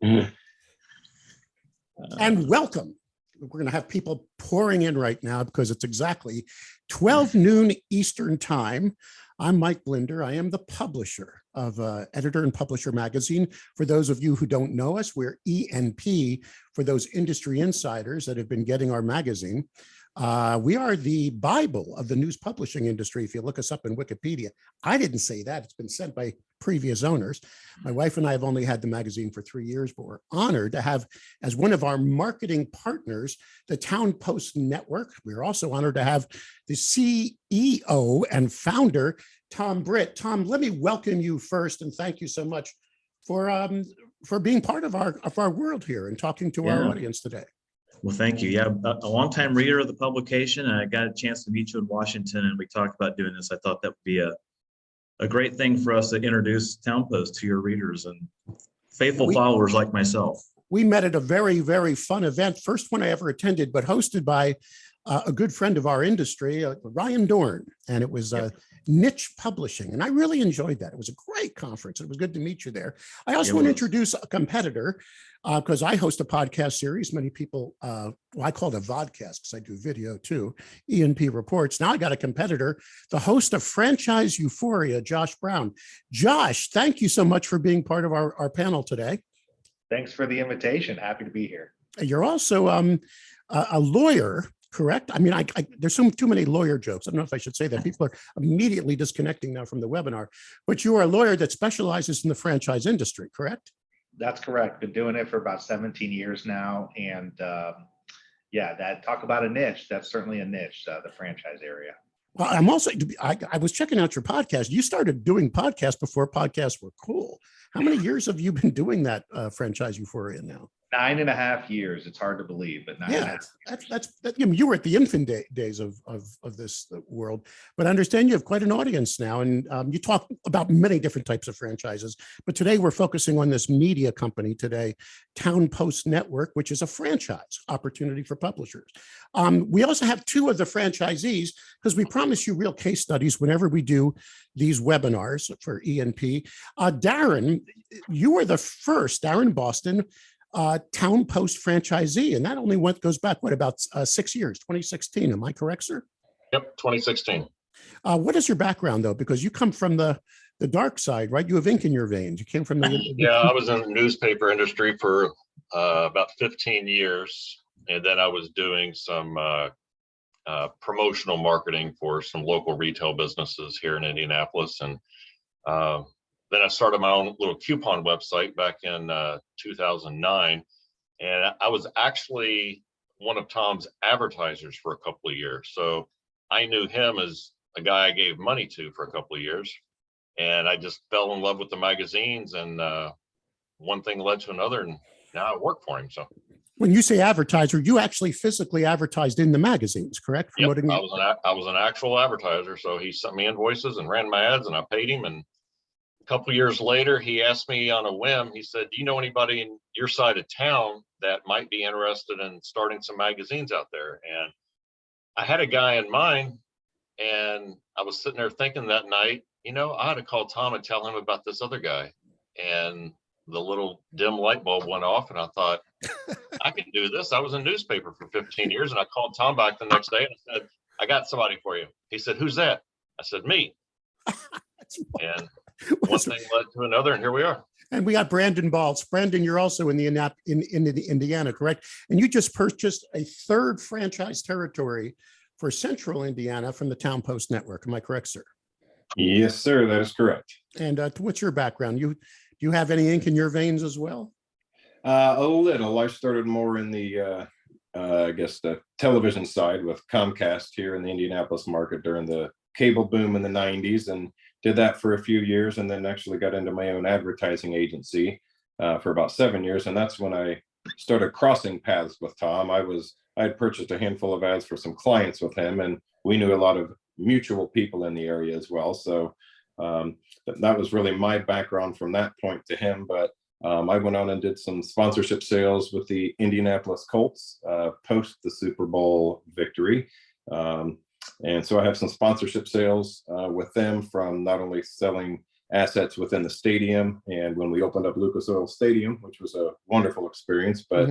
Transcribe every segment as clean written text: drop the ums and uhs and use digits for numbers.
And welcome. We're going to have people pouring in right now because it's exactly 12 noon Eastern time. I'm Mike Blinder. I am the publisher of Editor and Publisher Magazine. For those of you who don't know us, we're ENP for those industry insiders that have been getting our magazine. We are the Bible of the news publishing industry. If you look us up in Wikipedia, I didn't say that. It's been sent by previous owners. My wife and I have only had the magazine for 3 years, but we're honored to have as one of our marketing partners, the Town Post Network. We're also honored to have the CEO and founder, Tom Britt. Tom, let me welcome you first and thank you so much for being part of our world here and talking to our audience today. Well, thank you. Yeah, a longtime reader of the publication, and I got a chance to meet you in Washington, and we talked about doing this. I thought that would be a great thing for us to introduce Town Post to your readers and faithful followers like myself. We met at a very, very fun event, first one I ever attended, but hosted by a good friend of our industry, Ryan Dorn, and it was niche publishing. And I really enjoyed that. It was a great conference. It was good to meet you there. I also want to introduce a competitor because I host a podcast series. Many people, well, I call it a vodcast because I do video too, ENP Reports. Now I got a competitor, the host of Franchise Euphoria, Josh Brown. Josh, thank you so much for being part of our panel today. Thanks for the invitation. Happy to be here. You're also a lawyer, correct? I mean, there's too many lawyer jokes. I don't know if I should say that. People are immediately disconnecting now from the webinar, but you are a lawyer that specializes in the franchise industry, correct? That's correct. Been doing it for about 17 years now. And yeah, talk about a niche. That's certainly a niche, the franchise area. Well, I'm also, I was checking out your podcast. You started doing podcasts before podcasts were cool. How many years have you been doing that Franchise Euphoria now? 9.5 years. It's hard to believe, but 9.5 that's you were at the infant days of this world, but I understand you have quite an audience now, and you talk about many different types of franchises, but today we're focusing on this media company today, Town Post Network, which is a franchise opportunity for publishers. We also have two of the franchisees because we promise you real case studies whenever we do these webinars for ENP. Darren, you were the first, Darren Boston, Town Post franchisee, and that only goes back, about 6 years, 2016. Am I correct, sir? Yep, 2016. What is your background, though? Because you come from the dark side, right? You have ink in your veins. You came from the... Yeah, I was in the newspaper industry for about 15 years, and then I was doing some promotional marketing for some local retail businesses here in Indianapolis, and then I started my own little coupon website back in 2009. And I was actually one of Tom's advertisers for a couple of years. So I knew him as a guy I gave money to for a couple of years. And I just fell in love with the magazines, and one thing led to another. And now I work for him. So when you say advertiser, you actually physically advertised in the magazines, correct? Yep, I was an actual advertiser. So he sent me invoices and ran my ads, and I paid him. And a couple of years later, he asked me on a whim, he said, do you know anybody in your side of town that might be interested in starting some magazines out there? And I had a guy in mind, and I was sitting there thinking that night, I ought to call Tom and tell him about this other guy. And the little dim light bulb went off, and I thought, I can do this. I was in newspaper for 15 years, and I called Tom back the next day and I said, I got somebody for you. He said, who's that? I said, me. And one thing led to another, and here we are. And we got Brandon Baltz. Brandon, you're also in Indiana, correct? And you just purchased a third franchise territory for Central Indiana from the Town Post Network. Am I correct, sir? Yes, sir. That is correct. And what's your background? Do you have any ink in your veins as well? A little. I started more in the, I guess, the television side with Comcast here in the Indianapolis market during the cable boom in the 90s, and did that for a few years, and then actually got into my own advertising agency for about 7 years. And that's when I started crossing paths with Tom. I had purchased a handful of ads for some clients with him, and we knew a lot of mutual people in the area as well. So that was really my background from that point to him. But I went on and did some sponsorship sales with the Indianapolis Colts post the Super Bowl victory. And so I have some sponsorship sales with them, from not only selling assets within the stadium. And when we opened up Lucas Oil Stadium, which was a wonderful experience, but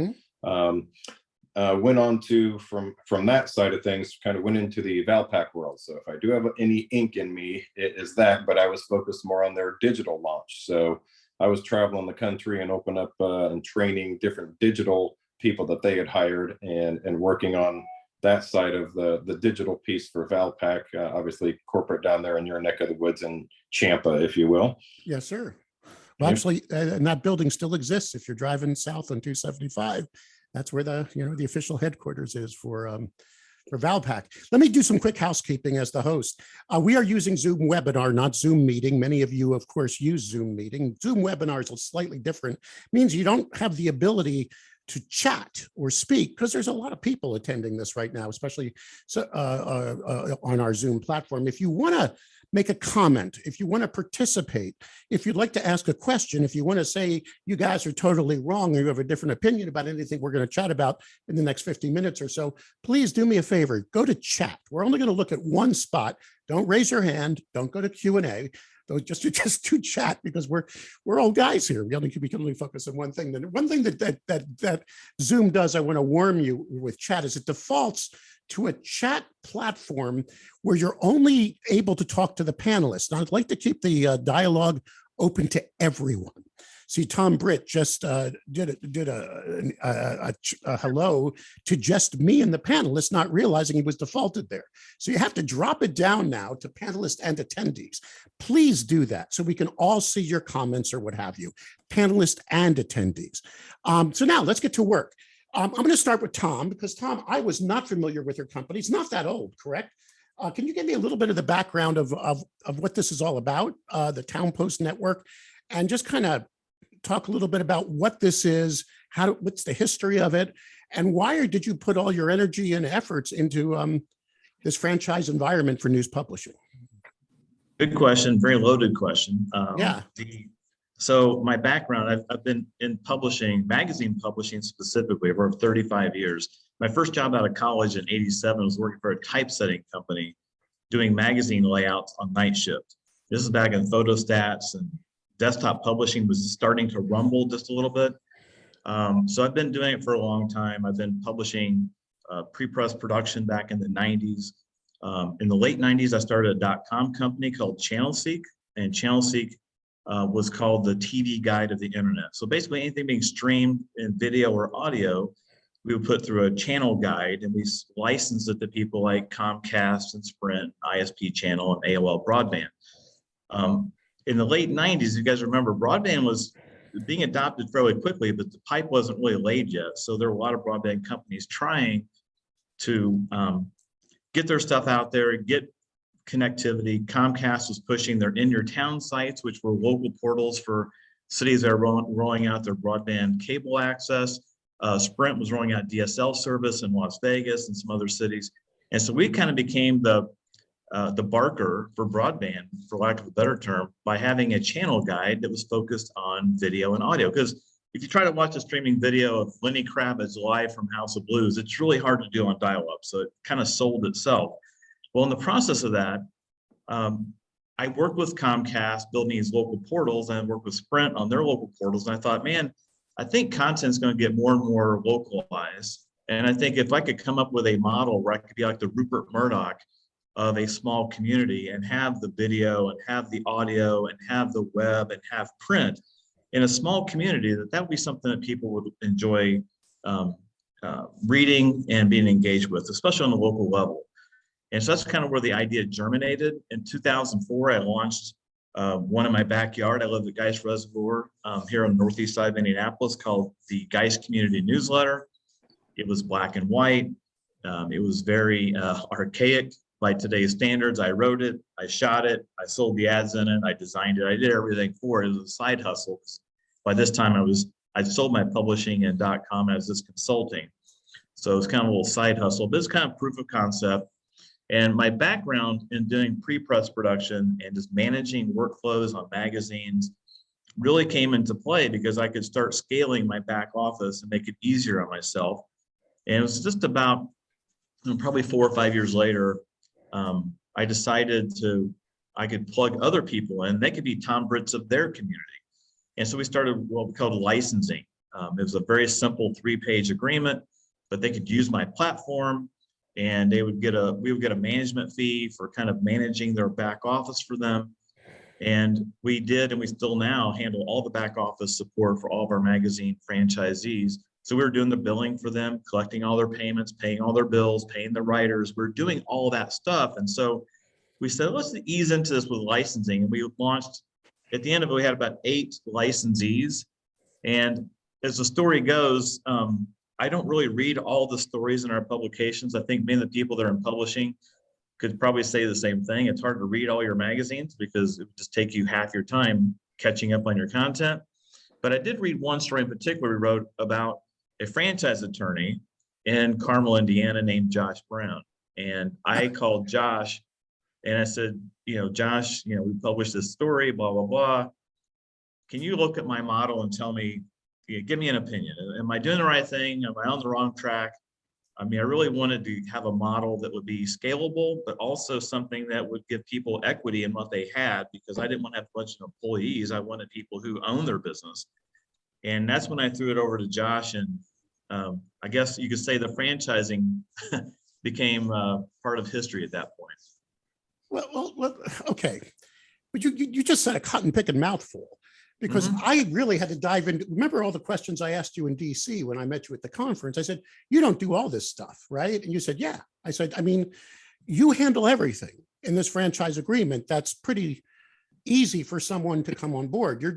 went on to from that side of things, kind of went into the Valpak world. So if I do have any ink in me, it is that, but I was focused more on their digital launch. So I was traveling the country and open up and training different digital people that they had hired and working on that side of the digital piece for Valpak, obviously corporate down there in your neck of the woods in Champa, if you will. Yes, sir. Well, actually, and that building still exists. If you're driving south on 275, that's where the official headquarters is for Valpak. Let me do some quick housekeeping as the host. We are using Zoom webinar, not Zoom meeting. Many of you, of course, use Zoom meeting. Zoom webinars are slightly different. It means you don't have the ability to chat or speak because there's a lot of people attending this right now, especially on our Zoom platform. If you want to make a comment, if you want to participate, if you'd like to ask a question, if you want to say you guys are totally wrong or you have a different opinion about anything we're going to chat about in the next 50 minutes or so, please do me a favor, go to chat. We're only going to look at one spot. Don't raise your hand. Don't go to Q&A. Just to chat, because we're old guys here. We can only focus on one thing. One thing that Zoom does, I want to warn you with chat, is it defaults to a chat platform where you're only able to talk to the panelists. Now, I'd like to keep the dialogue open to everyone. See, Tom Britt just did a hello to just me and the panelists, not realizing he was defaulted there. So you have to drop it down now to panelists and attendees. Please do that so we can all see your comments or what have you, panelists and attendees. So now let's get to work. I'm going to start with Tom, because Tom, I was not familiar with your company. It's not that old, correct? Can you give me a little bit of the background of what this is all about, the Town Post Network, and just kind of talk a little bit about what this is, what's the history of it, and why did you put all your energy and efforts into this franchise environment for news publishing? Good question, very loaded question. Yeah. So my background, I've been in publishing, magazine publishing specifically for 35 years. My first job out of college in '87 was working for a typesetting company doing magazine layouts on night shift. This is back in photostats, and desktop publishing was starting to rumble just a little bit. So I've been doing it for a long time. I've been publishing pre-press production back in the 90s. In the late 90s, I started a .com company called ChannelSeek, and ChannelSeek was called the TV guide of the internet. So basically anything being streamed in video or audio, we would put through a channel guide, and we licensed it to people like Comcast and Sprint, ISP Channel, and AOL Broadband. In the late 90s, you guys remember, broadband was being adopted fairly quickly, but the pipe wasn't really laid yet. So there were a lot of broadband companies trying to get their stuff out there, get connectivity. Comcast was pushing their In Your Town sites, which were local portals for cities that are rolling out their broadband cable access. Sprint was rolling out DSL service in Las Vegas and some other cities. And so we kind of became the barker for broadband, for lack of a better term, by having a channel guide that was focused on video and audio. Because if you try to watch a streaming video of Lenny Kravitz live from House of Blues, it's really hard to do on dial-up. So it kind of sold itself. Well, in the process of that, I worked with Comcast building these local portals, and I worked with Sprint on their local portals. And I thought, man, I think content's going to get more and more localized. And I think if I could come up with a model where I could be like the Rupert Murdoch of a small community and have the video and have the audio and have the web and have print in a small community, that would be something that people would enjoy reading and being engaged with, especially on the local level. And so that's kind of where the idea germinated. In 2004, I launched one in my backyard. I live at Geist Reservoir here on the northeast side of Indianapolis, called the Geist Community Newsletter. It was black and white. It was very archaic by today's standards. I wrote it, I shot it, I sold the ads in it, I designed it, I did everything for it. It was a side hustle. By this time I sold my publishing and .com as this consulting. So it was kind of a little side hustle, but it's kind of proof of concept. And my background in doing pre-press production and just managing workflows on magazines really came into play because I could start scaling my back office and make it easier on myself. And it was just about probably 4 or 5 years later, I decided to I could plug other people in. They could be Tom Brits of their community. And so we started what we called licensing. It was a very simple 3-page agreement, but they could use my platform, and we would get a management fee for kind of managing their back office for them. And we did, and we still now handle all the back office support for all of our magazine franchisees. So we were doing the billing for them, collecting all their payments, paying all their bills, paying the writers. We're doing all that stuff. And so we said, let's ease into this with licensing. And we launched, at the end of it, we had about 8 licensees. And as the story goes, I don't really read all the stories in our publications. I think many of the people that are in publishing could probably say the same thing. It's hard to read all your magazines because it would just take you half your time catching up on your content. But I did read one story in particular we wrote about a franchise attorney in Carmel, Indiana, named Josh Brown. And I called Josh and I said, Josh, we published this story, blah, blah, blah. Can you look at my model and tell me, give me an opinion? Am I doing the right thing? Am I on the wrong track? I mean, I really wanted to have a model that would be scalable, but also something that would give people equity in what they had, because I didn't want to have a bunch of employees. I wanted people who own their business. And that's when I threw it over to Josh. And I guess you could say the franchising became part of history at that point. Well, okay. But you just said a cotton picking mouthful, because I really had to dive into, remember all the questions I asked you in DC when I met you at the conference? I said, you don't do all this stuff, right? And you said, yeah. I said, I mean, you handle everything in this franchise agreement. That's pretty easy for someone to come on board. You're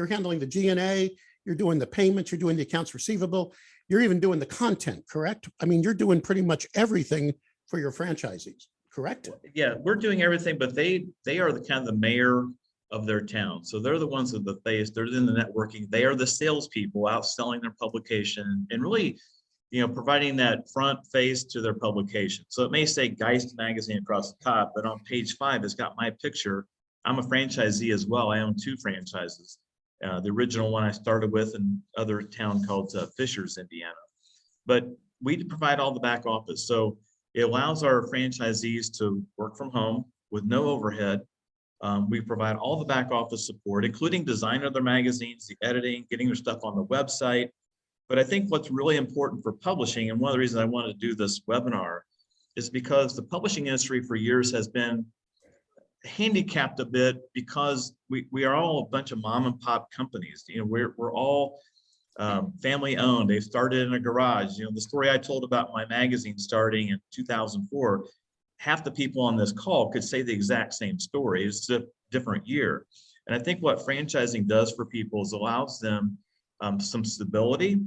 handling the G&A, you're doing the payments, you're doing the accounts receivable, you're even doing the content, correct? I mean, you're doing pretty much everything for your franchisees, correct? Yeah, we're doing everything, but they are the kind of the mayor of their town. So they're the ones with the face, they're in the networking, they are the salespeople out selling their publication and really, providing that front face to their publication. So it may say Geist magazine across the top, but on page 5, it's got my picture. I'm a franchisee as well. I own 2 franchises. The original one I started with in other town called Fishers, Indiana. But we provide all the back office. So it allows our franchisees to work from home with no overhead. We provide all the back office support, including design of their magazines, the editing, getting their stuff on the website. But I think what's really important for publishing, and one of the reasons I wanted to do this webinar, is because the publishing industry for years has been handicapped a bit because we are all a bunch of mom and pop companies. We're all family owned. They started in a garage. The story I told about my magazine starting in 2004, half the people on this call could say the exact same story. It's a different year. And I think what franchising does for people is allows them some stability.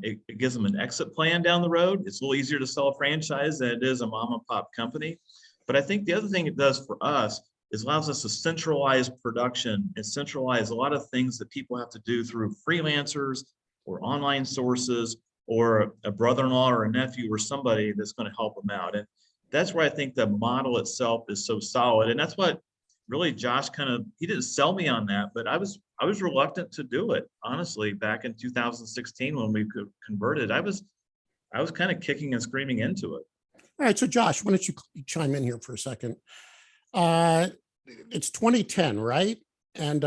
It gives them an exit plan down the road. It's a little easier to sell a franchise than it is a mom and pop company. But I think the other thing it does for us is allows us to centralize production and centralize a lot of things that people have to do through freelancers or online sources or a brother-in-law or a nephew or somebody that's going to help them out. And that's where I think the model itself is so solid. And that's what really Josh he didn't sell me on that, but I was reluctant to do it. Honestly, back in 2016, when we converted, I was kind of kicking and screaming into it. All right, so Josh, why don't you chime in here for a second? It's 2010, right? And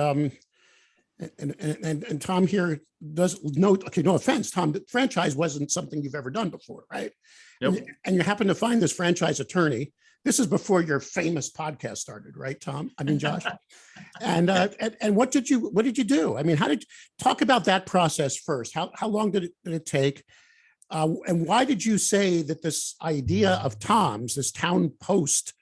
Tom here does no offense, Tom, the franchise wasn't something you've ever done before, right? Nope. And you happen to find this franchise attorney. This is before your famous podcast started, right, Tom? I mean, Josh. And what did you do? I mean, how did you talk about that process first? How long did it take? And why did you say that this idea of Tom's, this Town Post,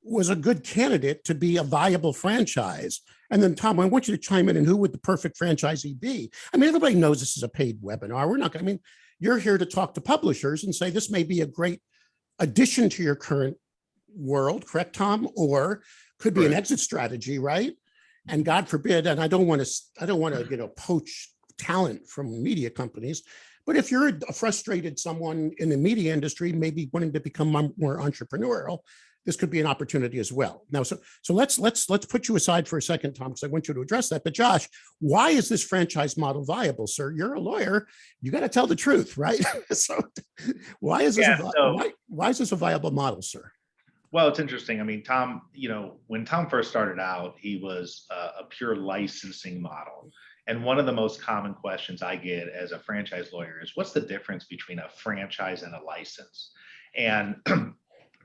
was a good candidate to be a viable franchise? And then, Tom, I want you to chime in, and who would the perfect franchisee be? I mean, everybody knows this is a paid webinar. We're not going to, I mean, you're here to talk to publishers and say this may be a great addition to your current world, correct, Tom? Or could be an exit strategy, right? And God forbid, and I don't want to, poach talent from media companies. But if you're a frustrated someone in the media industry, maybe wanting to become more entrepreneurial, this could be an opportunity as well. Now, so let's put you aside for a second, Tom, because I want you to address that. But Josh, why is this franchise model viable, sir? You're a lawyer. You got to tell the truth, right? So why is this why is this a viable model, sir? Well, it's interesting. I mean, Tom, you know, when Tom first started out, he was a pure licensing model. And one of the most common questions I get as a franchise lawyer is, what's the difference between a franchise and a license? And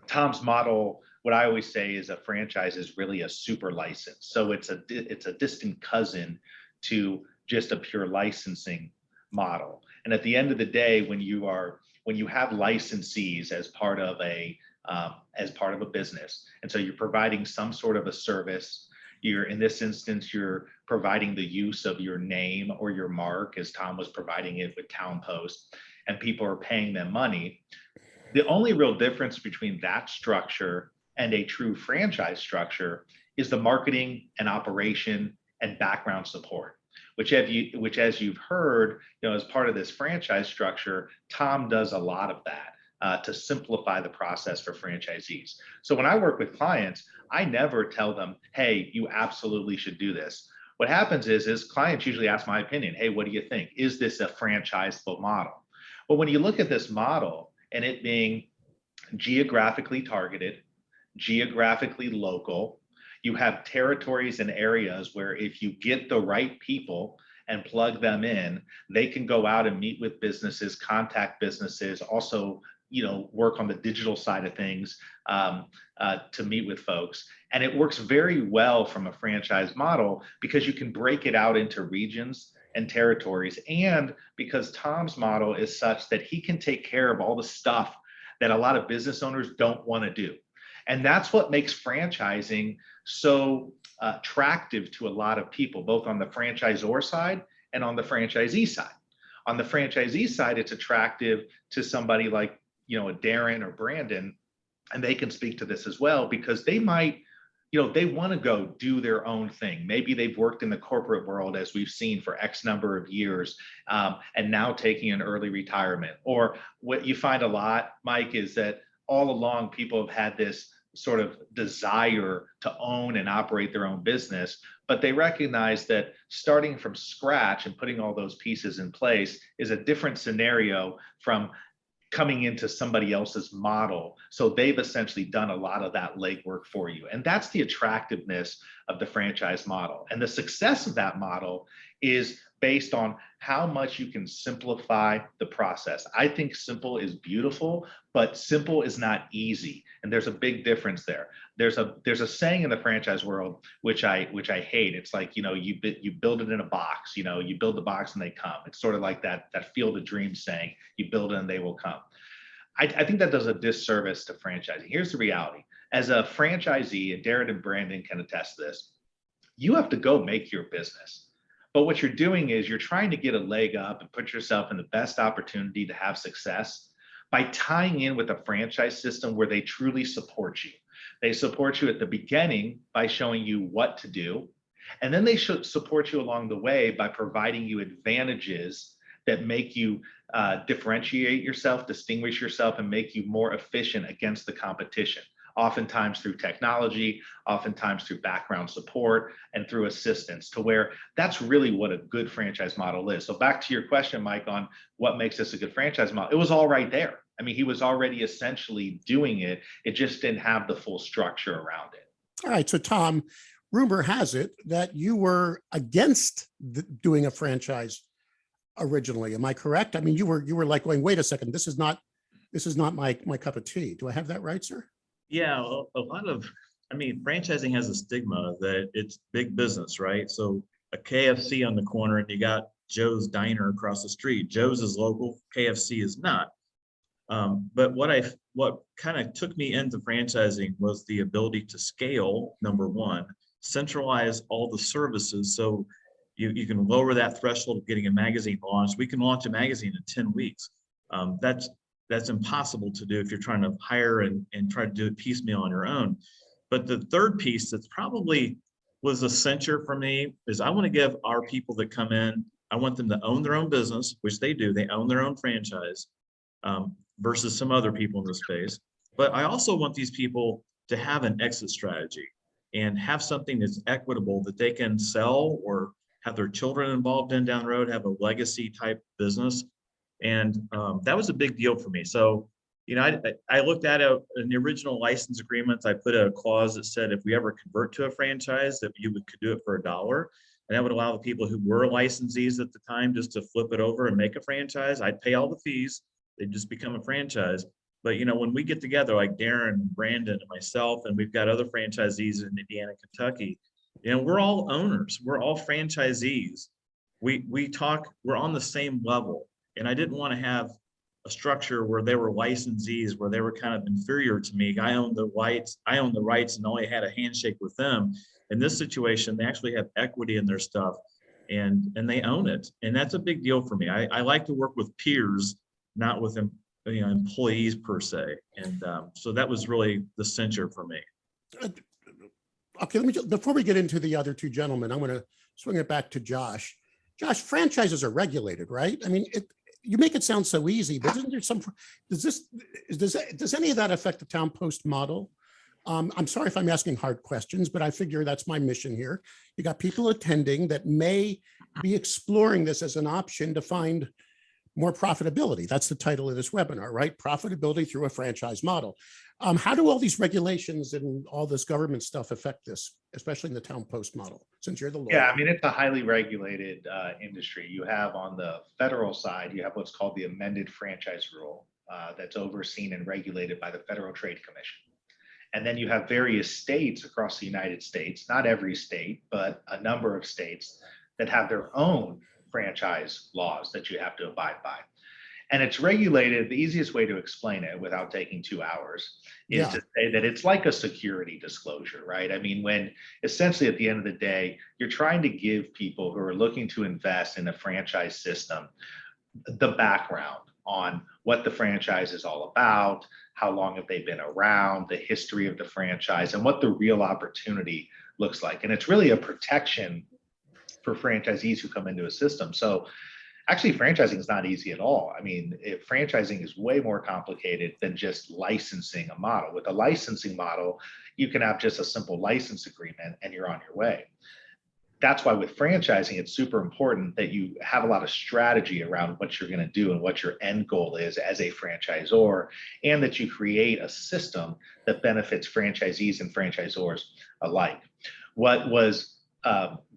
Tom's model, what I always say is a franchise is really a super license. So it's a distant cousin to just a pure licensing model. And at the end of the day, when you have licensees as part of a business, and so you're providing some sort of a service. You're, in this instance, you're providing the use of your name or your mark, as Tom was providing it with Town Post, and people are paying them money. The only real difference between that structure and a true franchise structure is the marketing and operation and background support, which as you've heard, you know, as part of this franchise structure, Tom does a lot of that. To simplify the process for franchisees. So when I work with clients, I never tell them, hey, you absolutely should do this. What happens is clients usually ask my opinion. Hey, what do you think? Is this a franchisable model? Well, when you look at this model and it being geographically targeted, geographically local, you have territories and areas where if you get the right people and plug them in, they can go out and meet with businesses, contact businesses, also, you know, work on the digital side of things to meet with folks. And it works very well from a franchise model because you can break it out into regions and territories. And because Tom's model is such that he can take care of all the stuff that a lot of business owners don't want to do. And that's what makes franchising so attractive to a lot of people, both on the franchisor side and on the franchisee side. On the franchisee side, it's attractive to somebody like, you know, a Darren or Brandon, and they can speak to this as well because they might, you know, they want to go do their own thing. Maybe they've worked in the corporate world, as we've seen, for X number of years, and now taking an early retirement. Or what you find a lot, Mike, is that all along people have had this sort of desire to own and operate their own business, but they recognize that starting from scratch and putting all those pieces in place is a different scenario from coming into somebody else's model. So they've essentially done a lot of that legwork for you. And that's the attractiveness of the franchise model. And the success of that model is based on how much you can simplify the process. I think simple is beautiful, but simple is not easy. And there's a big difference there. There's a saying in the franchise world, which I hate. It's like, you know, you build it in a box, you know, you build the box and they come. It's sort of like that Field of Dreams saying, you build it and they will come. I think that does a disservice to franchising. Here's the reality. As a franchisee, and Darren and Brandon can attest to this, you have to go make your business. But what you're doing is you're trying to get a leg up and put yourself in the best opportunity to have success by tying in with a franchise system where they truly support you. They support you at the beginning by showing you what to do. And then they should support you along the way by providing you advantages that make you differentiate yourself, distinguish yourself, and make you more efficient against the competition. Oftentimes through technology, oftentimes through background support and through assistance, to where that's really what a good franchise model is. So back to your question, Mike, on what makes this a good franchise model, it was all right there. I mean, he was already essentially doing it. It just didn't have the full structure around it. All right. So Tom, rumor has it that you were against doing a franchise originally. Am I correct? I mean, you were like going, wait a second, this is not my cup of tea. Do I have that right, sir? Yeah, a lot of, I mean, franchising has a stigma that it's big business, right? So a KFC on the corner and you got Joe's Diner across the street. Joe's is local, KFC is not. But what kind of took me into franchising was the ability to scale, number one, centralize all the services. So you can lower that threshold of getting a magazine launched. We can launch a magazine in 10 weeks. That's impossible to do if you're trying to hire and try to do it piecemeal on your own. But the third piece that's probably was a censure for me is I want to give our people that come in, I want them to own their own business, which they do. They own their own franchise versus some other people in the space. But I also want these people to have an exit strategy and have something that's equitable that they can sell or have their children involved in down the road, have a legacy type business. And that was a big deal for me. So I looked at it in the original license agreements. I put a clause that said if we ever convert to a franchise, that could do it for $1. And that would allow the people who were licensees at the time just to flip it over and make a franchise. I'd pay all the fees. They'd just become a franchise. But when we get together, like Darren, Brandon, and myself, and we've got other franchisees in Indiana, Kentucky, we're all owners. We're all franchisees. We're on the same level. And I didn't want to have a structure where they were licensees, where they were kind of inferior to me. I owned the rights and only had a handshake with them. In this situation, they actually have equity in their stuff and they own it. And that's a big deal for me. I like to work with peers, not with employees per se. And so that was really the censure for me. Okay, before we get into the other two gentlemen, I'm going to swing it back to Josh. Josh, franchises are regulated, right? I mean, you make it sound so easy, but isn't there does any of that affect the Town Post model? I'm sorry if I'm asking hard questions, but I figure that's my mission here. You got people attending that may be exploring this as an option to find more profitability. That's the title of this webinar, right? Profitability through a franchise model. How do all these regulations and all this government stuff affect this, especially in the Town Post model, since you're the lawyer? Yeah, I mean, it's a highly regulated industry. You have on the federal side, you have what's called the amended franchise rule that's overseen and regulated by the Federal Trade Commission. And then you have various states across the United States, not every state, but a number of states that have their own franchise laws that you have to abide by. And it's regulated, the easiest way to explain it without taking 2 hours is to say that it's like a security disclosure, right? I mean, when essentially at the end of the day, you're trying to give people who are looking to invest in a franchise system the background on what the franchise is all about, how long have they been around, the history of the franchise, and what the real opportunity looks like. And it's really a protection for franchisees who come into a system. So actually, franchising is not easy at all. I mean, franchising is way more complicated than just licensing a model. With a licensing model, you can have just a simple license agreement and you're on your way. That's why with franchising, it's super important that you have a lot of strategy around what you're going to do and what your end goal is as a franchisor, and that you create a system that benefits franchisees and franchisors alike. What was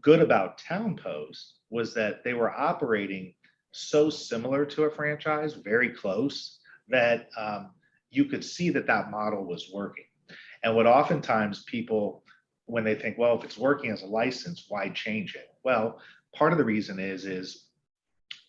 good about Town Post was that they were operating so similar to a franchise, very close, that you could see that that model was working. And what oftentimes people, when they think, well, if it's working as a license, why change it? Well, part of the reason is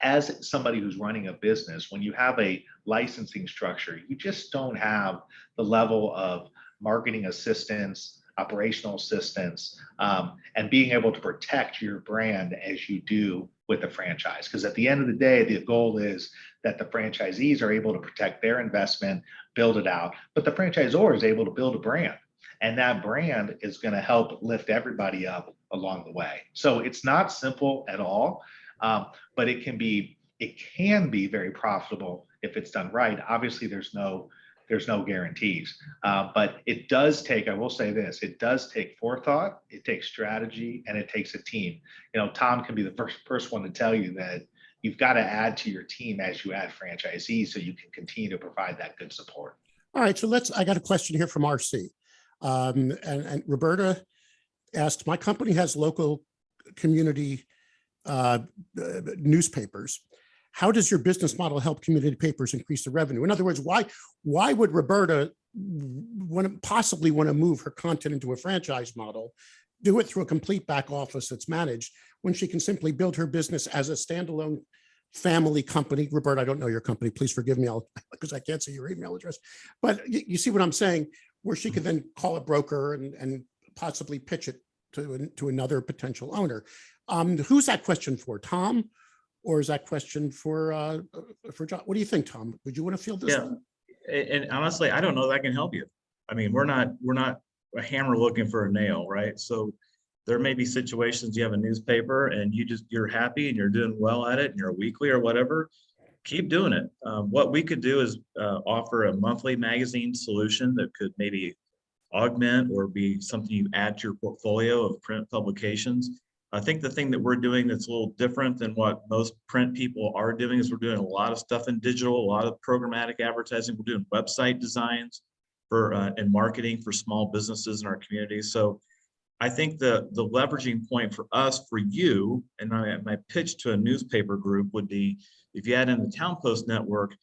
as somebody who's running a business, when you have a licensing structure, you just don't have the level of marketing assistance, operational assistance, and being able to protect your brand as you do with the franchise. Because at the end of the day, the goal is that the franchisees are able to protect their investment, build it out, but the franchisor is able to build a brand. And that brand is going to help lift everybody up along the way. So it's not simple at all, but it can be very profitable if it's done right. Obviously, there's no guarantees, but it does take, I will say this, it does take forethought, it takes strategy, and it takes a team. Tom can be the first one to tell you that you've got to add to your team as you add franchisees so you can continue to provide that good support. All right, so I got a question here from RC. And Roberta asked, my company has local community newspapers. How does your business model help community papers increase the revenue? In other words, why would Roberta possibly want to move her content into a franchise model, do it through a complete back office that's managed, when she can simply build her business as a standalone family company? Roberta, I don't know your company. Please forgive me, because I can't see your email address. But you see what I'm saying, where she could then call a broker and possibly pitch it to another potential owner. Who's that question for, Tom? Or is that question for John? What do you think, Tom? Would you want to field this? Yeah, and honestly, I don't know that I can help you. I mean, we're not a hammer looking for a nail, right? So there may be situations you have a newspaper and you're happy and you're doing well at it and you're a weekly or whatever. Keep doing it. What we could do is offer a monthly magazine solution that could maybe augment or be something you add to your portfolio of print publications. I think the thing that we're doing that's a little different than what most print people are doing is we're doing a lot of stuff in digital, a lot of programmatic advertising. We're doing website designs for and marketing for small businesses in our community. So I think the leveraging point for us, for you, and my pitch to a newspaper group would be, if you add in the Town Post network,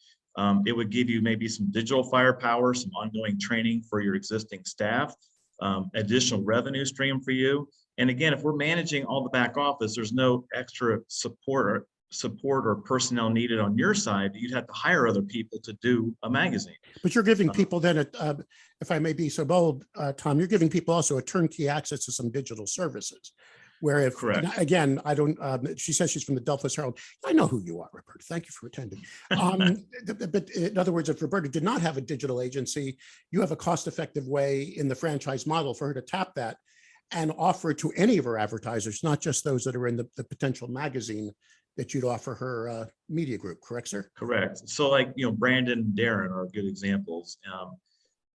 it would give you maybe some digital firepower, some ongoing training for your existing staff, additional revenue stream for you. And again, if we're managing all the back office, there's no extra support or personnel needed on your side. You'd have to hire other people to do a magazine. But you're giving people then, if I may be so bold, Tom, you're giving people also a turnkey access to some digital services. Where if, again, I don't, she says she's from the Delphus Herald. I know who you are, Roberta. Thank you for attending. But in other words, if Roberta did not have a digital agency, you have a cost-effective way in the franchise model for her to tap that and offer it to any of her advertisers, not just those that are in the potential magazine that you'd offer her media group, correct, sir? Correct. So like, Brandon and Darren are good examples.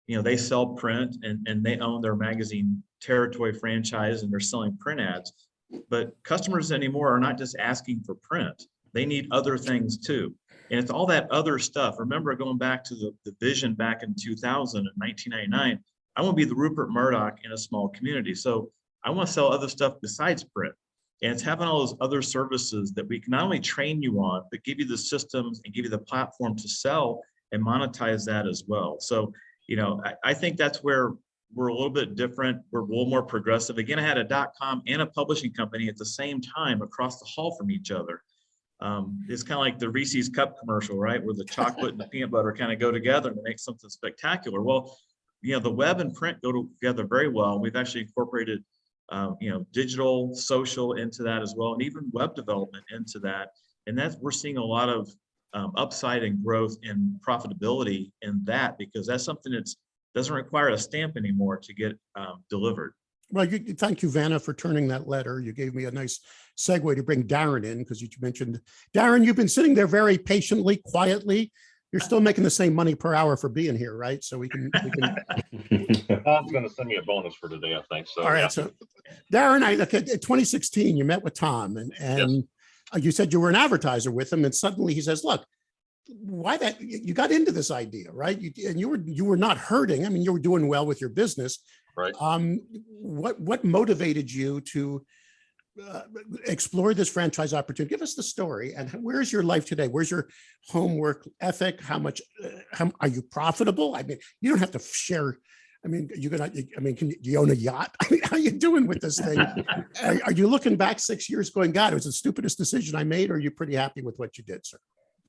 They sell print and they own their magazine territory franchise and they're selling print ads. But customers anymore are not just asking for print. They need other things too. And it's all that other stuff. Remember going back to the vision back in 2000 and 1999, I want to be the Rupert Murdoch in a small community. So I want to sell other stuff besides print. And it's having all those other services that we can not only train you on, but give you the systems and give you the platform to sell and monetize that as well. So, I think that's where we're a little bit different. We're a little more progressive. Again, I had a .com and a publishing company at the same time across the hall from each other. It's kind of like the Reese's Cup commercial, right? Where the chocolate and the peanut butter kind of go together and make something spectacular. Well, the web and print go together very well. We've actually incorporated digital, social into that as well, and even web development into that. And we're seeing a lot of upside and growth and profitability in that, because that's something that doesn't require a stamp anymore to get delivered. Well, thank you, Vanna, for turning that letter. You gave me a nice segue to bring Darren in, because you mentioned, Darren, you've been sitting there very patiently, quietly. You're still making the same money per hour for being here, right? So we can. Tom's going to send me a bonus for today, I think. So, all right. Yeah. So, Darren, in 2016, you met with Tom, and yes. You said you were an advertiser with him, and suddenly he says, "Look, why that you got into this idea, right? You were not hurting. I mean, you were doing well with your business, right? What motivated you to explore this franchise opportunity? Give us the story, and where's your life today? Where's your homework ethic? How are you profitable? I mean, you don't have to share. I mean, do you own a yacht? I mean, how are you doing with this thing? Are you looking back 6 years going, God, it was the stupidest decision I made, or are you pretty happy with what you did, sir?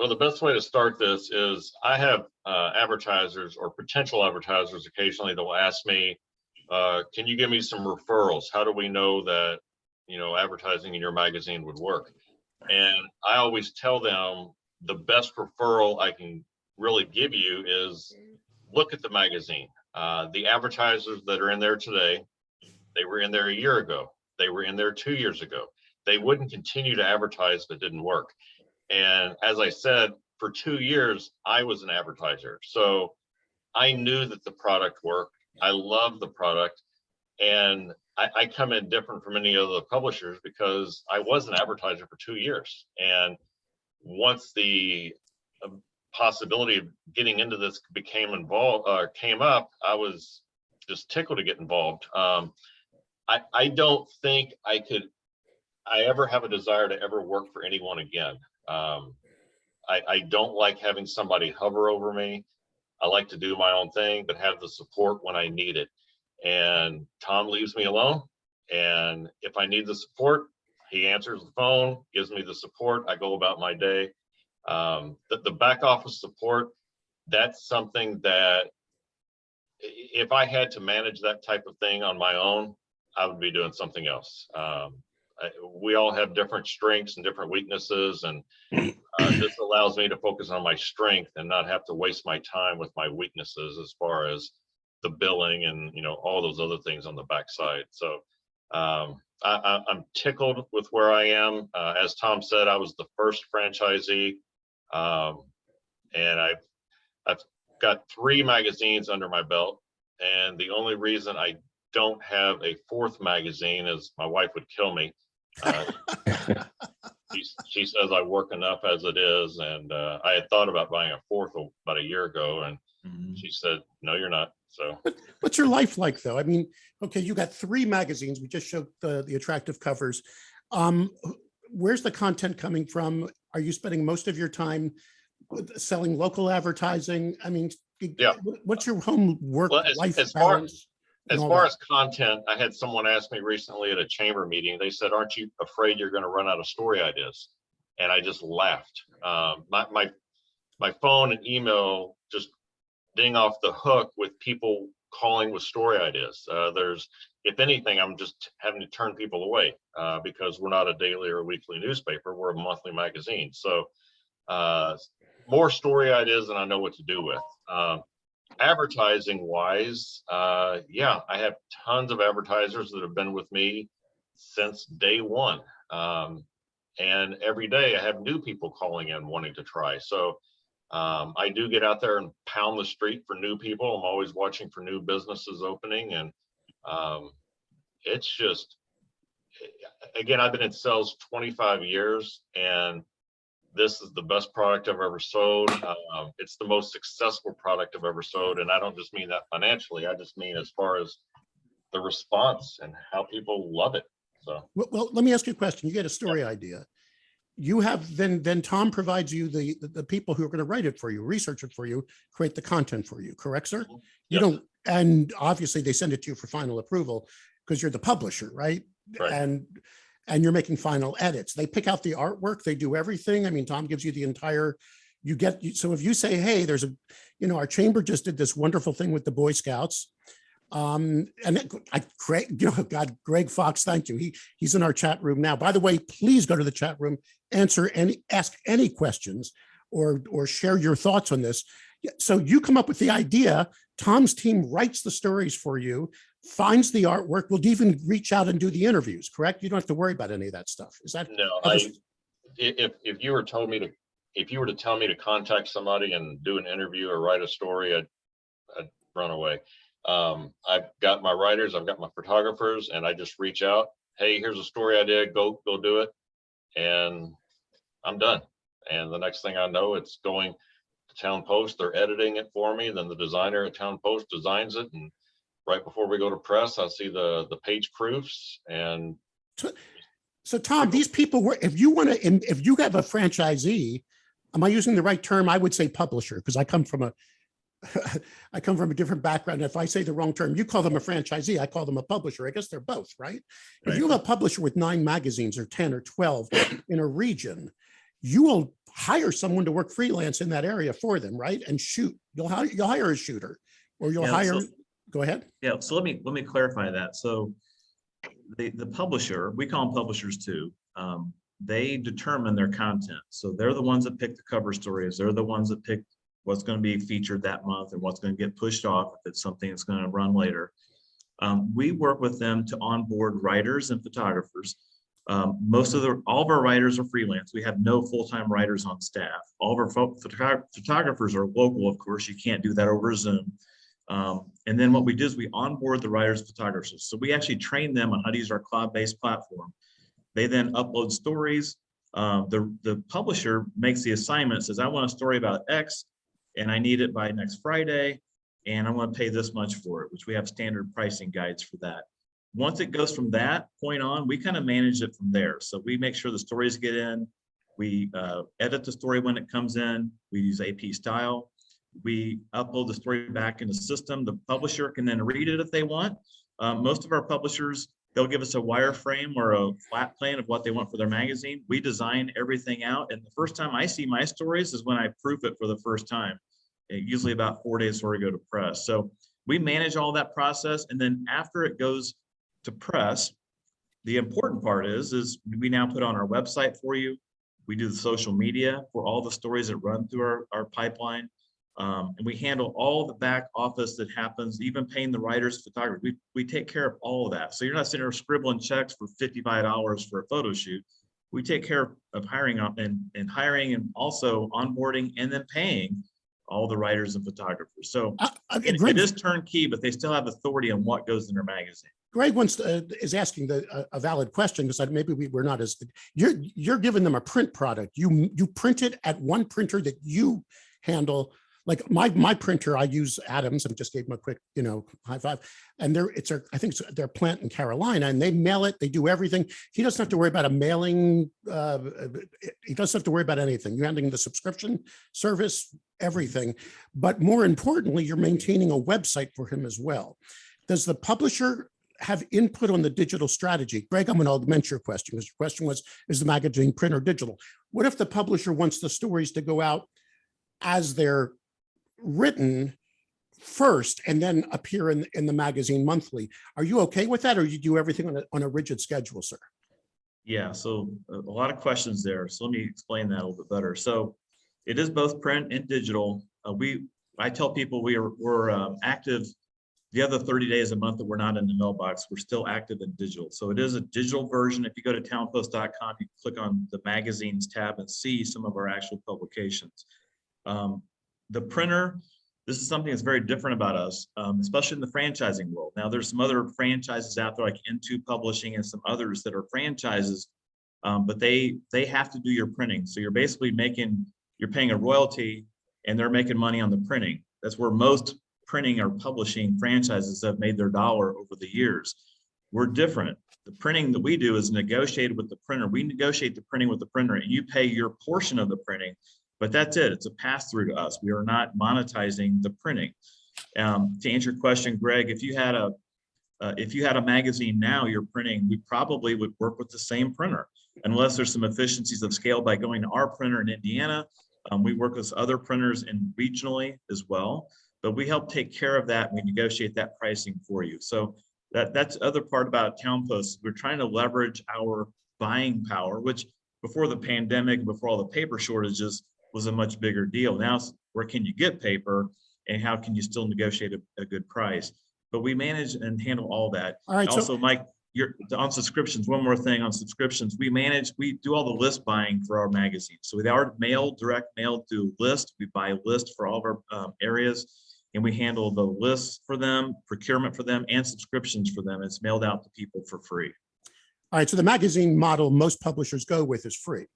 Well, the best way to start this is I have advertisers or potential advertisers occasionally that will ask me, can you give me some referrals? How do we know that, advertising in your magazine would work? And I always tell them the best referral I can really give you is look at the magazine. The advertisers that are in there today, they were in there a year ago. They were in there 2 years ago. They wouldn't continue to advertise if it didn't work. And as I said, for 2 years, I was an advertiser. So I knew that the product worked. I love the product. And I come in different from any other publishers because I was an advertiser for 2 years. And once the possibility of getting into this came up, I was just tickled to get involved. I don't think I ever have a desire to ever work for anyone again. I don't like having somebody hover over me. I like to do my own thing, but have the support when I need it. And Tom leaves me alone. And if I need the support, he answers the phone, gives me the support. I go about my day. The back office support, that's something that if I had to manage that type of thing on my own, I would be doing something else. We all have different strengths and different weaknesses, and this allows me to focus on my strength and not have to waste my time with my weaknesses as far as the billing and all those other things on the backside. So I'm tickled with where I am. As Tom said, I was the first franchisee, and I've got 3 magazines under my belt, and the only reason I don't have a 4th magazine is my wife would kill me. She says I work enough as it is, and I had thought about buying a fourth about a year ago, and she said, no, you're not. So What's your life like, though? I mean, okay, you got 3 magazines. We just showed the attractive covers. Where's the content coming from? Are you spending most of your time selling local advertising? I mean, yeah. What's your home work life as balance? far as content, I had someone ask me recently at a chamber meeting. They said, aren't you afraid you're going to run out of story ideas? And I just laughed. My phone and email just ding off the hook with people calling with story ideas. If anything, I'm just having to turn people away because we're not a daily or weekly newspaper. We're a monthly magazine. So more story ideas than I know what to do with. Advertising wise, yeah, I have tons of advertisers that have been with me since day one. And every day I have new people calling in wanting to try. So I do get out there and pound the street for new people. I'm always watching for new businesses opening. And it's just, again, I've been in sales 25 years, and this is the best product I've ever sold. It's the most successful product I've ever sold. And I don't just mean that financially. I just mean as far as the response and how people love it. So, well, let me ask you a question. You get a story idea. You have then Tom provides you the people who are going to write it for you, research it for you, create the content for you. Correct, sir? You yes. don't, and obviously they send it to you for final approval because you're the publisher, right? Right. And you're making final edits. They pick out the artwork. They do everything. I mean, Tom gives you the entire. So if you say, hey, there's our chamber just did this wonderful thing with the Boy Scouts. Greg Fox, thank you. He's in our chat room now. By the way, please go to the chat room, ask any questions or share your thoughts on this. So you come up with the idea, Tom's team writes the stories for you, finds the artwork, will even reach out and do the interviews, correct? You don't have to worry about any of that stuff. Is that? No, if you were to tell me to contact somebody and do an interview or write a story, I'd run away. I've got my writers, I've got my photographers, and I just reach out. Hey, here's a story idea. Go do it. And I'm done. And the next thing I know, it's going to Town Post. They're editing it for me. Then the designer at Town Post designs it. And right before we go to press, I see the page proofs. And so Tom, these people were, if you have a franchisee, am I using the right term? I would say publisher, because I come from a different background. If I say the wrong term, you call them a franchisee, I call them a publisher. I guess they're both, right? If you have a publisher with 9 magazines or 10 or 12 in a region, you will hire someone to work freelance in that area for them, right? And shoot. You'll hire a shooter, or you'll hire. Go ahead. Yeah. So let me clarify that. So the publisher, we call them publishers too. They determine their content. So they're the ones that pick the cover stories. They're the ones that pick what's going to be featured that month and what's going to get pushed off if it's something that's going to run later. We work with them to onboard writers and photographers. All of our writers are freelance. We have no full-time writers on staff. All of our photographers are local, of course. You can't do that over Zoom. And then what we do is we onboard the writers and photographers. So we actually train them on how to use our cloud-based platform. They then upload stories. The publisher makes the assignment, says, I want a story about X, and I need it by next Friday, and I want to pay this much for it, which we have standard pricing guides for that. Once it goes from that point on, we kind of manage it from there. So we make sure the stories get in. We edit the story when it comes in. We use AP style. We upload the story back in the system. The publisher can then read it if they want. Most of our publishers, they'll give us a wireframe or a flat plan of what they want for their magazine. We design everything out. And the first time I see my stories is when I proof it for the first time, usually about 4 days before we go to press. So we manage all that process. And then after it goes to press, the important part is we now put on our website for you. We do the social media for all the stories that run through our pipeline. And we handle all the back office that happens, even paying the writers, photographers. We take care of all of that. So you're not sitting there scribbling checks for $55 for a photo shoot. We take care of hiring and hiring and also onboarding and then paying all the writers and photographers. So it is turnkey, but they still have authority on what goes in their magazine. Greg is asking a valid question, because maybe we're not as, you're giving them a print product. You print it at one printer that you handle. Like my printer, I use Adams. I just gave them a quick, high five. And I think it's their plant in Carolina, and they mail it. They do everything. He doesn't have to worry about a mailing. He doesn't have to worry about anything. You're handling the subscription service, everything. But more importantly, you're maintaining a website for him as well. Does the publisher have input on the digital strategy? Greg, I'm going to augment your question, because your question was, is the magazine print or digital? What if the publisher wants the stories to go out as they're written first and then appear in the magazine monthly? Are you okay with that, or you do everything on a rigid schedule, sir? Yeah, so a lot of questions there. So let me explain that a little bit better. So it is both print and digital. I tell people we're active the other 30 days a month that we're not in the mailbox. We're still active in digital. So it is a digital version. If you go to townpost.com, you click on the magazines tab and see some of our actual publications. The printer, this is something that's very different about us, especially in the franchising world. Now, there's some other franchises out there like Into Publishing and some others that are franchises, but they have to do your printing. So you're basically you're paying a royalty, and they're making money on the printing. That's where most printing or publishing franchises have made their dollar over the years. We're different. The printing that we do is negotiated with the printer. We negotiate the printing with the printer, and you pay your portion of the printing. But that's it. It's a pass through to us. We are not monetizing the printing. To answer your question, Greg, if you had a magazine now you're printing, we probably would work with the same printer, unless there's some efficiencies of scale by going to our printer in Indiana. We work with other printers regionally as well, but we help take care of that. And we negotiate that pricing for you. So that's the other part about Town Post. We're trying to leverage our buying power, which before the pandemic, before all the paper shortages, was a much bigger deal. Now, where can you get paper, and how can you still negotiate a good price? But we manage and handle all that. All right. Also, Mike, you're on subscriptions. One more thing on subscriptions. We do all the list buying for our magazines. So we are direct mail through list. We buy list for all of our areas, and we handle the lists for them, procurement for them, and subscriptions for them. It's mailed out to people for free. All right. So the magazine model most publishers go with is free.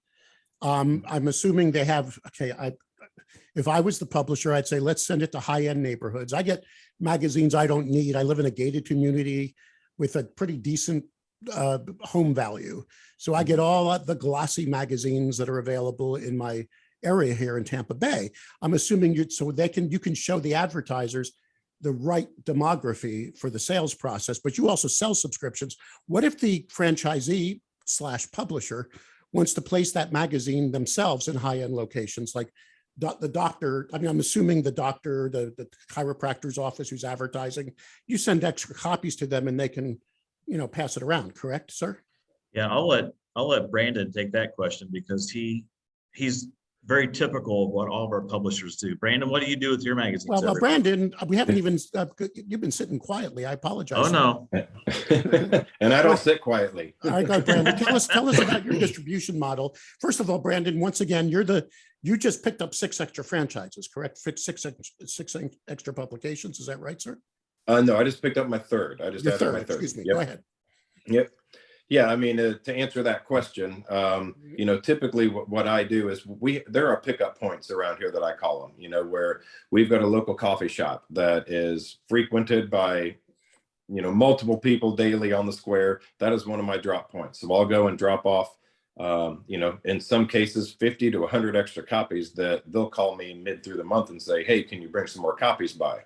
I'm assuming they have, if I was the publisher, I'd say, let's send it to high-end neighborhoods. I get magazines I don't need. I live in a gated community with a pretty decent home value. So I get all the glossy magazines that are available in my area here in Tampa Bay. I'm assuming you can show the advertisers the right demography for the sales process, but you also sell subscriptions. What if the franchisee / publisher wants to place that magazine themselves in high-end locations, like the doctor? I mean, I'm assuming the doctor, the chiropractor's office who's advertising, you send extra copies to them and they can, pass it around, correct, sir? Yeah, I'll let Brandon take that question, because he's very typical of what all of our publishers do. Brandon, what do you do with your magazines? Well, Brandon, we haven't even, you've been sitting quietly. I apologize. Oh, no. And I don't sit quietly. All right, go ahead, Brandon. Tell us about your distribution model. First of all, Brandon, once again, you just picked up 6 extra franchises, correct? Six extra publications. Is that right, sir? No, I just picked up my third. I just added my third. Excuse me. Yep. Go ahead. Yep. Yeah, I mean, to answer that question, typically what I do is there are pickup points around here that I call them, where we've got a local coffee shop that is frequented by, multiple people daily on the square. That is one of my drop points. So I'll go and drop off, in some cases, 50 to 100 extra copies that they'll call me mid through the month and say, hey, can you bring some more copies by?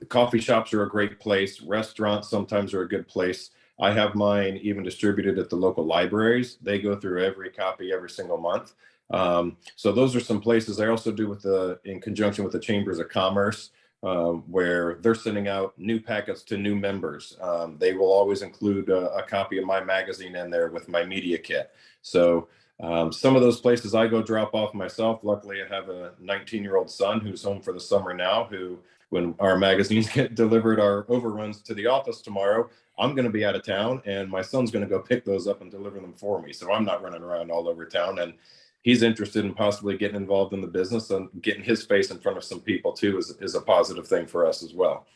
Coffee shops are a great place. Restaurants sometimes are a good place. I have mine even distributed at the local libraries. They go through every copy every single month. So those are some places. I also do in conjunction with the Chambers of Commerce, where they're sending out new packets to new members. They will always include a copy of my magazine in there with my media kit. So some of those places I go drop off myself. Luckily, I have a 19-year-old son who's home for the summer now, who, when our magazines get delivered, our overruns to the office tomorrow, I'm going to be out of town, and my son's going to go pick those up and deliver them for me. So I'm not running around all over town, and he's interested in possibly getting involved in the business, and getting his face in front of some people too is a positive thing for us as well.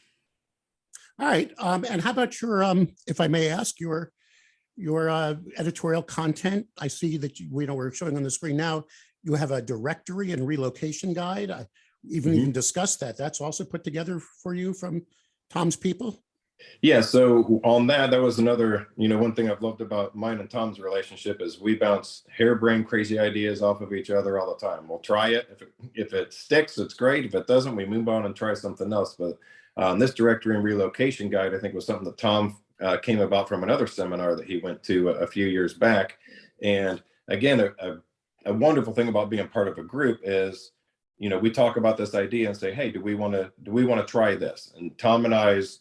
All right. And how about your, if I may ask, your editorial content? I see that we're showing on the screen now. You have a directory and relocation guide. I even discussed that. That's also put together for you from Tom's people. Yeah, so on that was another, one thing I've loved about mine and Tom's relationship is we bounce harebrained, crazy ideas off of each other all the time. We'll try it. If it sticks, it's great. If it doesn't, we move on and try something else. But this directory and relocation guide, I think, was something that Tom came about from another seminar that he went to a few years back. And again, a wonderful thing about being part of a group is, we talk about this idea and say, hey, do we want to try this? And Tom and I's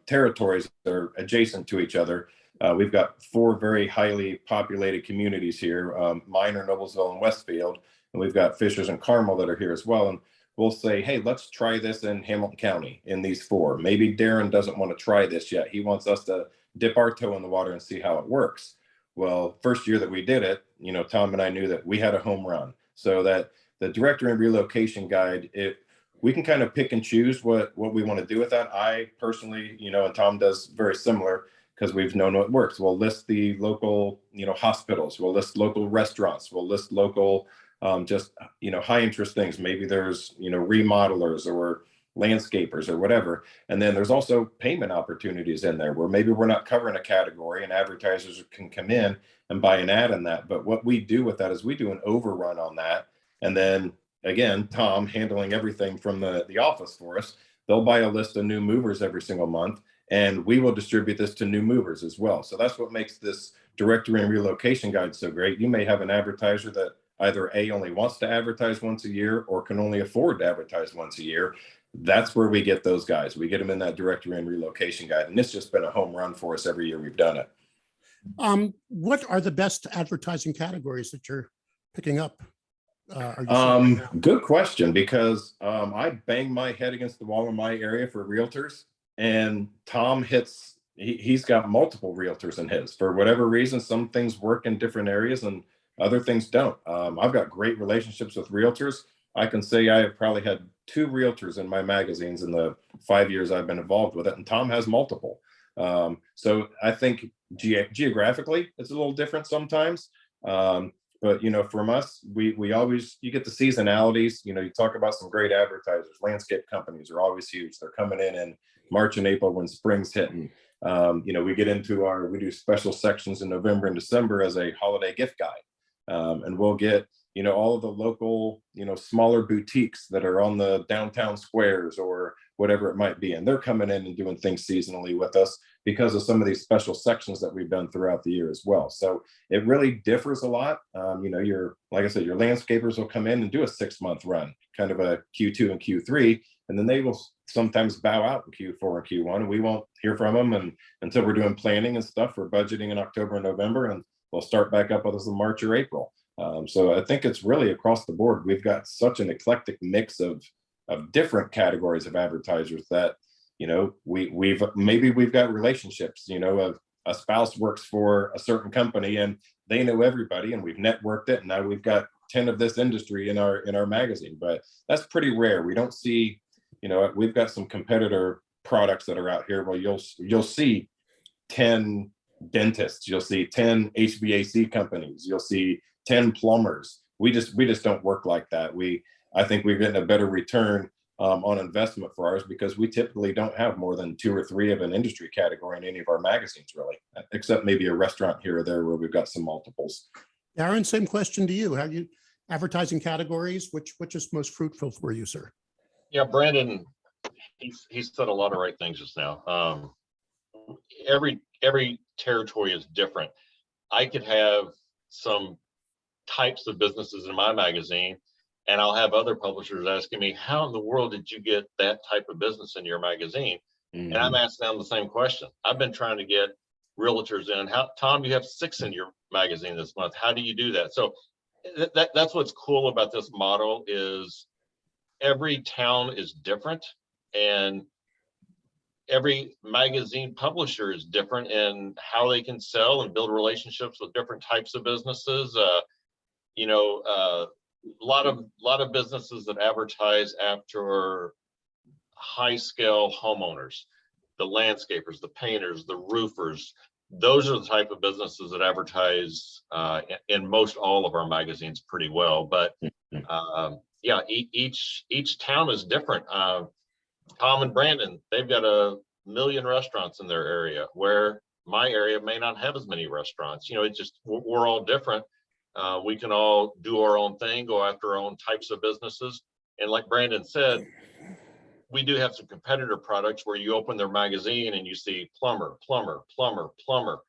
territories are adjacent to each other. We've got 4 very highly populated communities here. Mine are Noblesville and Westfield, and we've got Fishers and Carmel that are here as well. And we'll say, hey, let's try this in Hamilton County in these 4. Maybe Darren doesn't want to try this yet. He wants us to dip our toe in the water and see how it works. Well, first year that we did it, Tom and I knew that we had a home run. So that the directory and relocation guide, we can kind of pick and choose what we want to do with that. I personally, and Tom does very similar because we've known what works. We'll list the local, hospitals. We'll list local restaurants. We'll list local, just, high interest things. Maybe there's, remodelers or landscapers or whatever. And then there's also payment opportunities in there where maybe we're not covering a category and advertisers can come in and buy an ad in that. But what we do with that is we do an overrun on that. And then again, Tom handling everything from the office for us. They'll buy a list of new movers every single month, and we will distribute this to new movers as well. So that's what makes this directory and relocation guide so great. You may have an advertiser that either A, only wants to advertise once a year or can only afford to advertise once a year. That's where we get those guys. We get them in that directory and relocation guide. And it's just been a home run for us every year we've done it. What are the best advertising categories that you're picking up? Good question, because I bang my head against the wall in my area for realtors, and Tom he's got multiple realtors in his. For whatever reason, some things work in different areas and other things don't. I've got great relationships with realtors. I can say I have probably had 2 realtors in my magazines in the 5 years I've been involved with it, and Tom has multiple. So I think geographically it's a little different sometimes. But, from us, we always, you get the seasonalities, you talk about some great advertisers. Landscape companies are always huge. They're coming in March and April when spring's hitting. We get into we do special sections in November and December as a holiday gift guide. And we'll get, all of the local, smaller boutiques that are on the downtown squares or whatever it might be. And they're coming in and doing things seasonally with us because of some of these special sections that we've done throughout the year as well. So it really differs a lot. Like I said, your landscapers will come in and do a 6-month run, kind of a Q2 and Q3, and then they will sometimes bow out in Q4 and Q1, and we won't hear from them until we're doing planning and stuff for budgeting in October and November, and we'll start back up with us in March or April. So I think it's really across the board. We've got such an eclectic mix of different categories of advertisers that, we've got relationships, of a spouse works for a certain company and they know everybody and we've networked it. And now we've got 10 of this industry in our magazine, but that's pretty rare. We don't see, we've got some competitor products that are out here where you'll see 10 dentists, you'll see 10 HVAC companies, you'll see 10 plumbers. We just don't work like that. I think we're getting a better return on investment for ours because we typically don't have more than 2 or 3 of an industry category in any of our magazines, really, except maybe a restaurant here or there where we've got some multiples. Darren, same question to you. How you advertising categories? Which is most fruitful for you, sir? Yeah, Brandon, he said a lot of right things just now. Every territory is different. I could have some types of businesses in my magazine, and I'll have other publishers asking me, how in the world did you get that type of business in your magazine? Mm-hmm. And I'm asking them the same question. I've been trying to get realtors in. Tom, you have 6 in your magazine this month. How do you do that? So that's what's cool about this model is every town is different, and every magazine publisher is different in how they can sell and build relationships with different types of businesses. A lot of businesses that advertise after high scale homeowners. the landscapers, the painters, the roofers. Those are the type of businesses that advertise in most all of our magazines pretty well. But yeah, each town is different. Tom and Brandon, they've got 1 million restaurants in their area, where my area may not have as many restaurants. You know, it's just, we're all different. We can all do our own thing, go after our own types of businesses. And like Brandon said, we do have some competitor products where you open their magazine and you see plumber, plumber, plumber, plumber.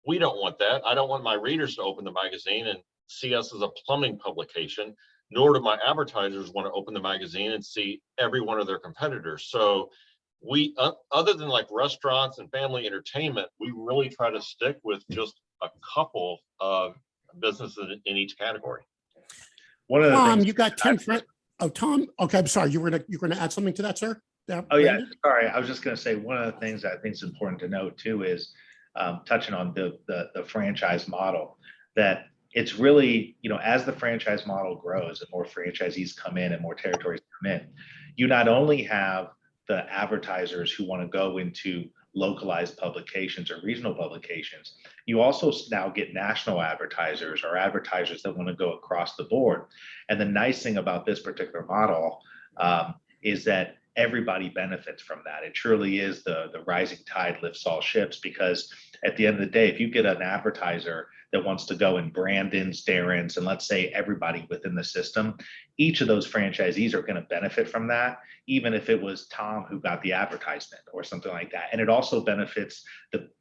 We don't want that. I don't want my readers to open the magazine and see us as a plumbing publication, nor do my advertisers want to open the magazine and see every one of their competitors. So we, other than like restaurants and family entertainment, we really try to stick with just a couple of businesses in each category. One of the Tom, things you got 10 friends. Oh, Tom. Okay, I'm sorry. You're gonna add something to that, sir? Oh yeah, sorry. I was just going to say, one of the things that I think is important to note too is touching on the franchise model, that it's really, you know, as the franchise model grows and more franchisees come in and more territories come in, you not only have the advertisers who want to go into localized publications or regional publications, you also now get national advertisers or advertisers that want to go across the board. And the nice thing about this particular model is that everybody benefits from that. It truly is the rising tide lifts all ships, because at the end of the day, if you get an advertiser that wants to go in Brandon's, Darren's, and let's say everybody within the system, each of those franchisees are going to benefit from that, even if it was Tom who got the advertisement or something like that. And it also benefits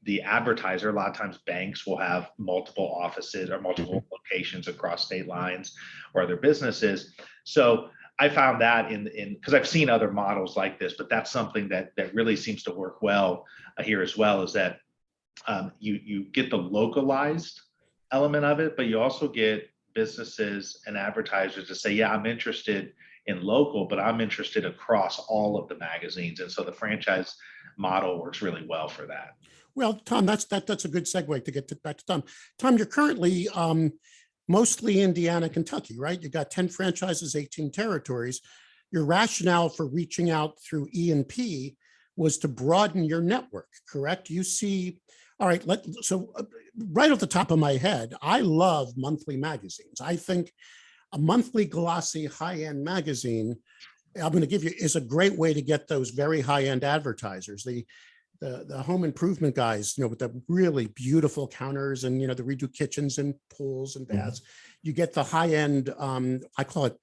the advertiser. A lot of times banks will have multiple offices or multiple locations across state lines or other businesses. So I found that in because I've seen other models like this, but that's something that really seems to work well here as well, is that you get the localized element of it, but you also get businesses and advertisers to say, yeah, I'm interested in local, but I'm interested across all of the magazines. And so the franchise model works really well for that. Well, Tom, that's a good segue to get back to Tom. Tom, you're currently mostly Indiana, Kentucky, right? You got 10 franchises, 18 territories. Your rationale for reaching out through E&P was to broaden your network, correct? You see, all right, so right off the top of my head, I love monthly magazines. I think a monthly glossy high-end magazine, I'm going to give you, is a great way to get those very high-end advertisers. The home improvement guys, you know, with the really beautiful counters and, you know, the redo kitchens and pools and baths. You get the high end, I call it,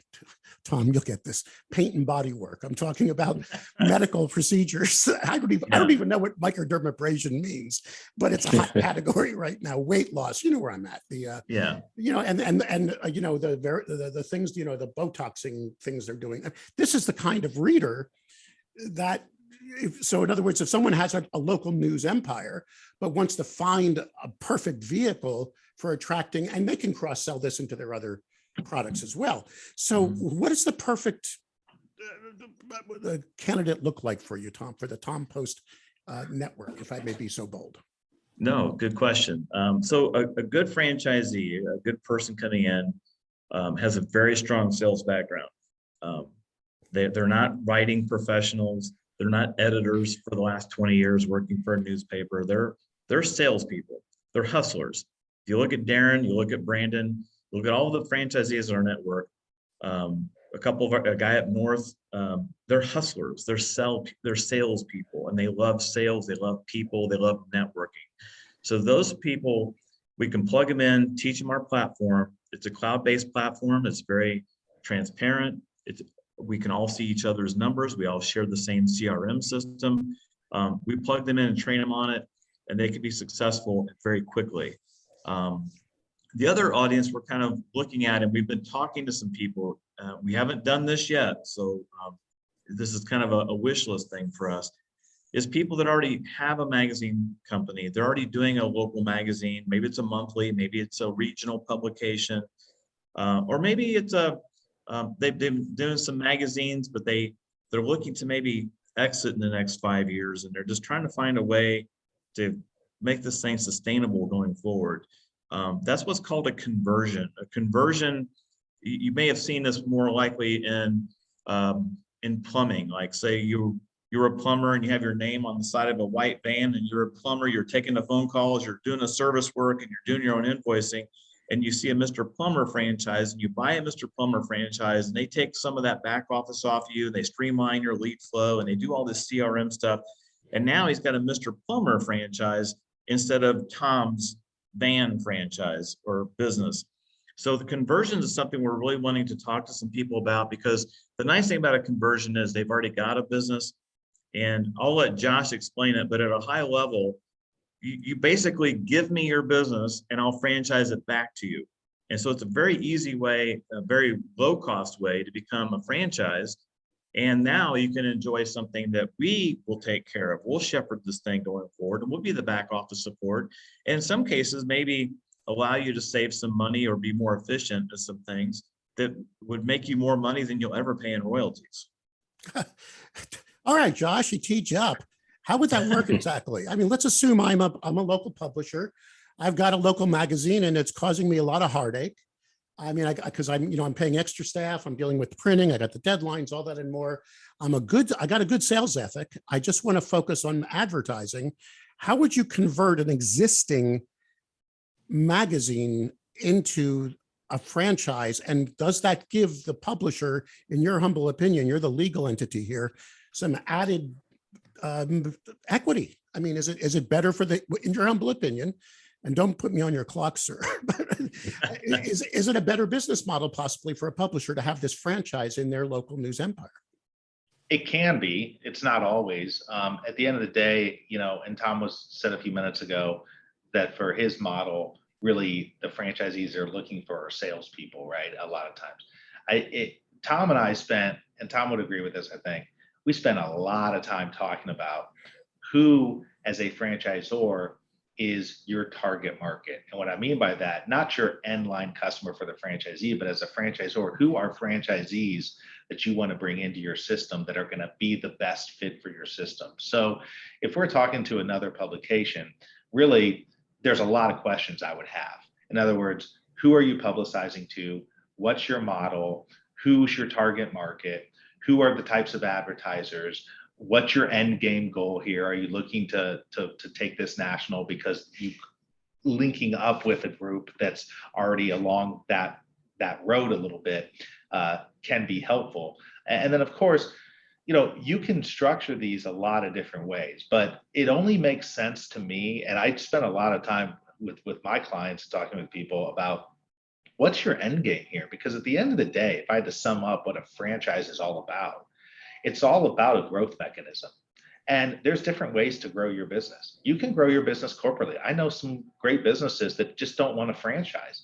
Tom, you'll get this, paint and body work. I'm talking about medical procedures. I don't even know what microdermabrasion means, but it's a hot category right now. Weight loss, you know where I'm at. You know, and you know, the things, you know, the Botoxing things they're doing. This is the kind of reader that, so in other words, if someone has a local news empire, but wants to find a perfect vehicle for attracting, and they can cross-sell this into their other products as well. So what does the perfect candidate look like for you, Tom, for the Tom Post network, if I may be so bold? No, good question. So a good franchisee, a good person coming in has a very strong sales background. They're not writing professionals. They're not editors for the last 20 years working for a newspaper. They're salespeople. They're hustlers. If you look at Darren, you look at Brandon, look at all the franchisees in our network. A guy up north, they're hustlers. They're salespeople, and they love sales. They love people. They love networking. So those people, we can plug them in, teach them our platform. It's a cloud-based platform. It's very transparent. We can all see each other's numbers. We all share the same CRM system. We plug them in and train them on it, and they can be successful very quickly. The other audience we're kind of looking at, and we've been talking to some people, we haven't done this yet, so this is kind of a wish list thing for us, is people that already have a magazine company. They're already doing a local magazine. Maybe it's a monthly, maybe it's a regional publication, or maybe it's they've been doing some magazines, but they're looking to maybe exit in the next 5 years, and they're just trying to find a way to make this thing sustainable going forward. That's what's called a conversion. A conversion, you may have seen this more likely in plumbing. Like say you're you're a plumber and you have your name on the side of a white van and you're a plumber, you're taking the phone calls, you're doing the service work and you're doing your own invoicing, and you see a Mr. Plumber franchise and you buy a Mr. Plumber franchise and they take some of that back office off you, they streamline your lead flow and they do all this CRM stuff. And now he's got a Mr. Plumber franchise instead of Tom's van franchise or business. So the conversions is something we're really wanting to talk to some people about, because the nice thing about a conversion is they've already got a business. And I'll let Josh explain it, but at a high level, you basically give me your business and I'll franchise it back to you. And so it's a very easy way, a very low cost way to become a franchise. And now you can enjoy something that we will take care of. We'll shepherd this thing going forward and we'll be the back office support. And in some cases, maybe allow you to save some money or be more efficient at some things that would make you more money than you'll ever pay in royalties. All right, Josh, you teach up. How would that work exactly? I mean, let's assume I'm a local publisher. I've got a local magazine and it's causing me a lot of heartache. I mean, because I'm paying extra staff, I'm dealing with printing, I got the deadlines, all that and more. I got a good sales ethic. I just want to focus on advertising. How would you convert an existing magazine into a franchise? And does that give the publisher, in your humble opinion, you're the legal entity here, some added equity? I mean, is it better for in your humble opinion, and don't put me on your clock, sir, but is it a better business model possibly for a publisher to have this franchise in their local news empire? It can be. It's not always. At the end of the day, and Tom said a few minutes ago that for his model, really the franchisees are looking for salespeople, right? A lot of times. Tom and I spent, and Tom would agree with this, I think, we spent a lot of time talking about who, as a franchisor, is your target market. And what I mean by that, not your end line customer for the franchisee, but as a franchisor, who are franchisees that you want to bring into your system that are going to be the best fit for your system. So if we're talking to another publication, really, there's a lot of questions I would have. In other words, who are you publicizing to? What's your model? Who's your target market? Who are the types of advertisers? What's your end game goal here? Are you looking to take this national because you linking up with a group that's already along that road a little bit can be helpful. And then of course, you can structure these a lot of different ways, but it only makes sense to me. And I spent a lot of time with my clients talking with people about what's your end game here? Because at the end of the day, if I had to sum up what a franchise is all about, it's all about a growth mechanism. And there's different ways to grow your business. You can grow your business corporately. I know some great businesses that just don't want to franchise.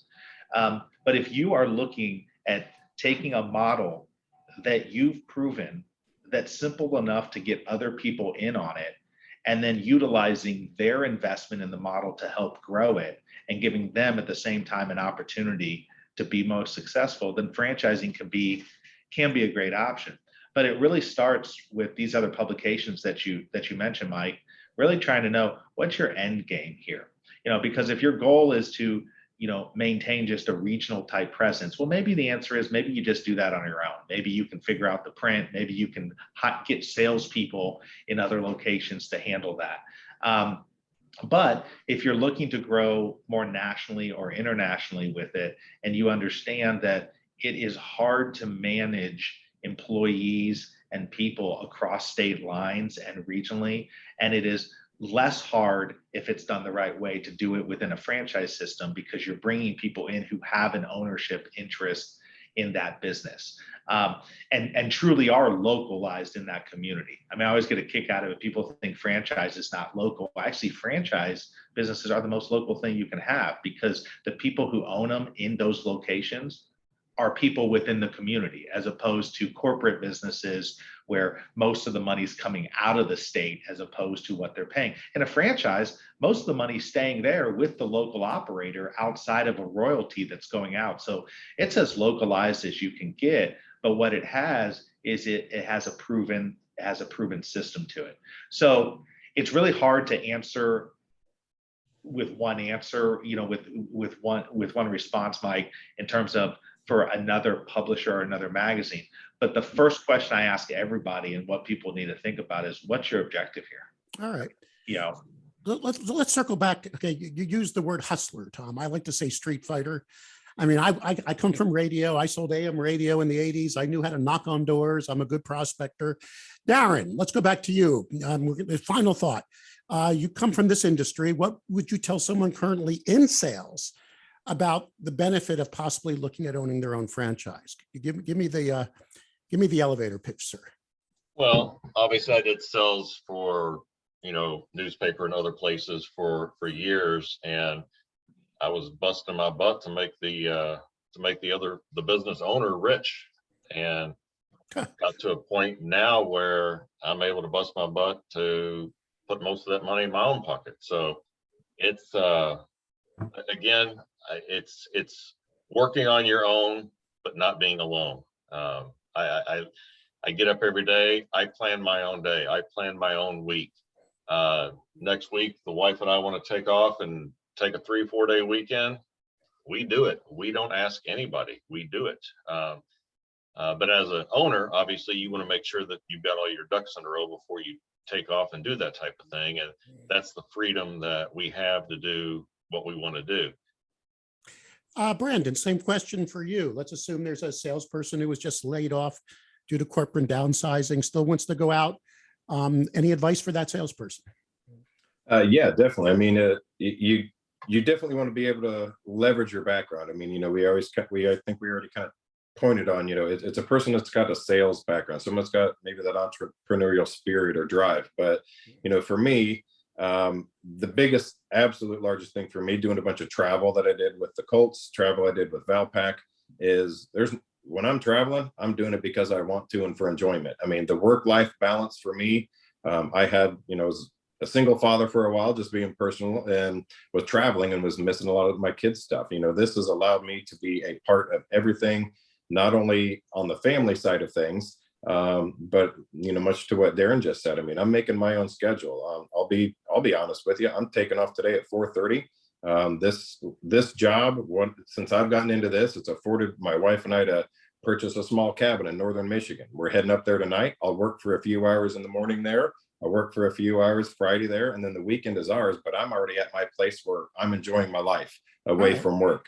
But if you are looking at taking a model that you've proven that's simple enough to get other people in on it, and then utilizing their investment in the model to help grow it and giving them at the same time an opportunity to be most successful, then franchising can be a great option. But it really starts with these other publications that you mentioned, Mike, really trying to know what's your end game here. Because if your goal is to maintain just a regional type presence, well, maybe the answer is maybe you just do that on your own. Maybe you can figure out the print. Maybe you can get salespeople in other locations to handle that. But if you're looking to grow more nationally or internationally with it, and you understand that it is hard to manage employees and people across state lines and regionally, and it is less hard if it's done the right way to do it within a franchise system, because you're bringing people in who have an ownership interest in that business and truly are localized in that community. I mean, I always get a kick out of it. People think franchise is not local. Actually, franchise businesses are the most local thing you can have, because the people who own them in those locations are people within the community, as opposed to corporate businesses where most of the money is coming out of the state as opposed to what they're paying. In a franchise, most of the money is staying there with the local operator outside of a royalty that's going out. So it's as localized as you can get, but what it has is it has a proven system to it. So it's really hard to answer with one answer, with one response, Mike, in terms of for another publisher or another magazine. But the first question I ask everybody and what people need to think about is, what's your objective here? All right. You know, Let's circle back. Okay, you used the word hustler, Tom. I like to say street fighter. I mean, I come from radio. I sold AM radio in the 80s. I knew how to knock on doors. I'm a good prospector. Darren, let's go back to you. The final thought. You come from this industry. What would you tell someone currently in sales about the benefit of possibly looking at owning their own franchise? Give me the elevator pitch, sir. Well, obviously I did sales for, newspaper and other places for years, and I was busting my butt to make the business owner rich, and got to a point now where I'm able to bust my butt to put most of that money in my own pocket. So it's again, it's working on your own, but not being alone. I get up every day. I plan my own day. I plan my own week. Next week, the wife and I want to take off and take a 3-4 day weekend. We do it. We don't ask anybody. We do it. But as an owner, obviously, you want to make sure that you've got all your ducks in a row before you take off and do that type of thing. And that's the freedom that we have to do what we want to do. Brandon, same question for you. Let's assume there's a salesperson who was just laid off due to corporate downsizing, still wants to go out. Any advice for that salesperson? Yeah, definitely. I mean, you definitely want to be able to leverage your background. I mean, I think we already kind of pointed on, it's a person that's got a sales background. Someone's got maybe that entrepreneurial spirit or drive. But, for me, the biggest, absolute largest thing for me doing a bunch of travel that I did with the Colts, travel I did with Valpak, is when I'm traveling, I'm doing it because I want to and for enjoyment. I mean, the work-life balance for me, I had, was a single father for a while, just being personal, and was traveling and was missing a lot of my kids' stuff. This has allowed me to be a part of everything, not only on the family side of things, but much to what Darren just said. I mean, I'm making my own schedule. I'll be honest with you. I'm taking off today at 4:30. This job, since I've gotten into this, it's afforded my wife and I to purchase a small cabin in northern Michigan. We're heading up there tonight. I'll work for a few hours in the morning there. I'll work for a few hours Friday there, and then the weekend is ours. But I'm already at my place where I'm enjoying my life away from work.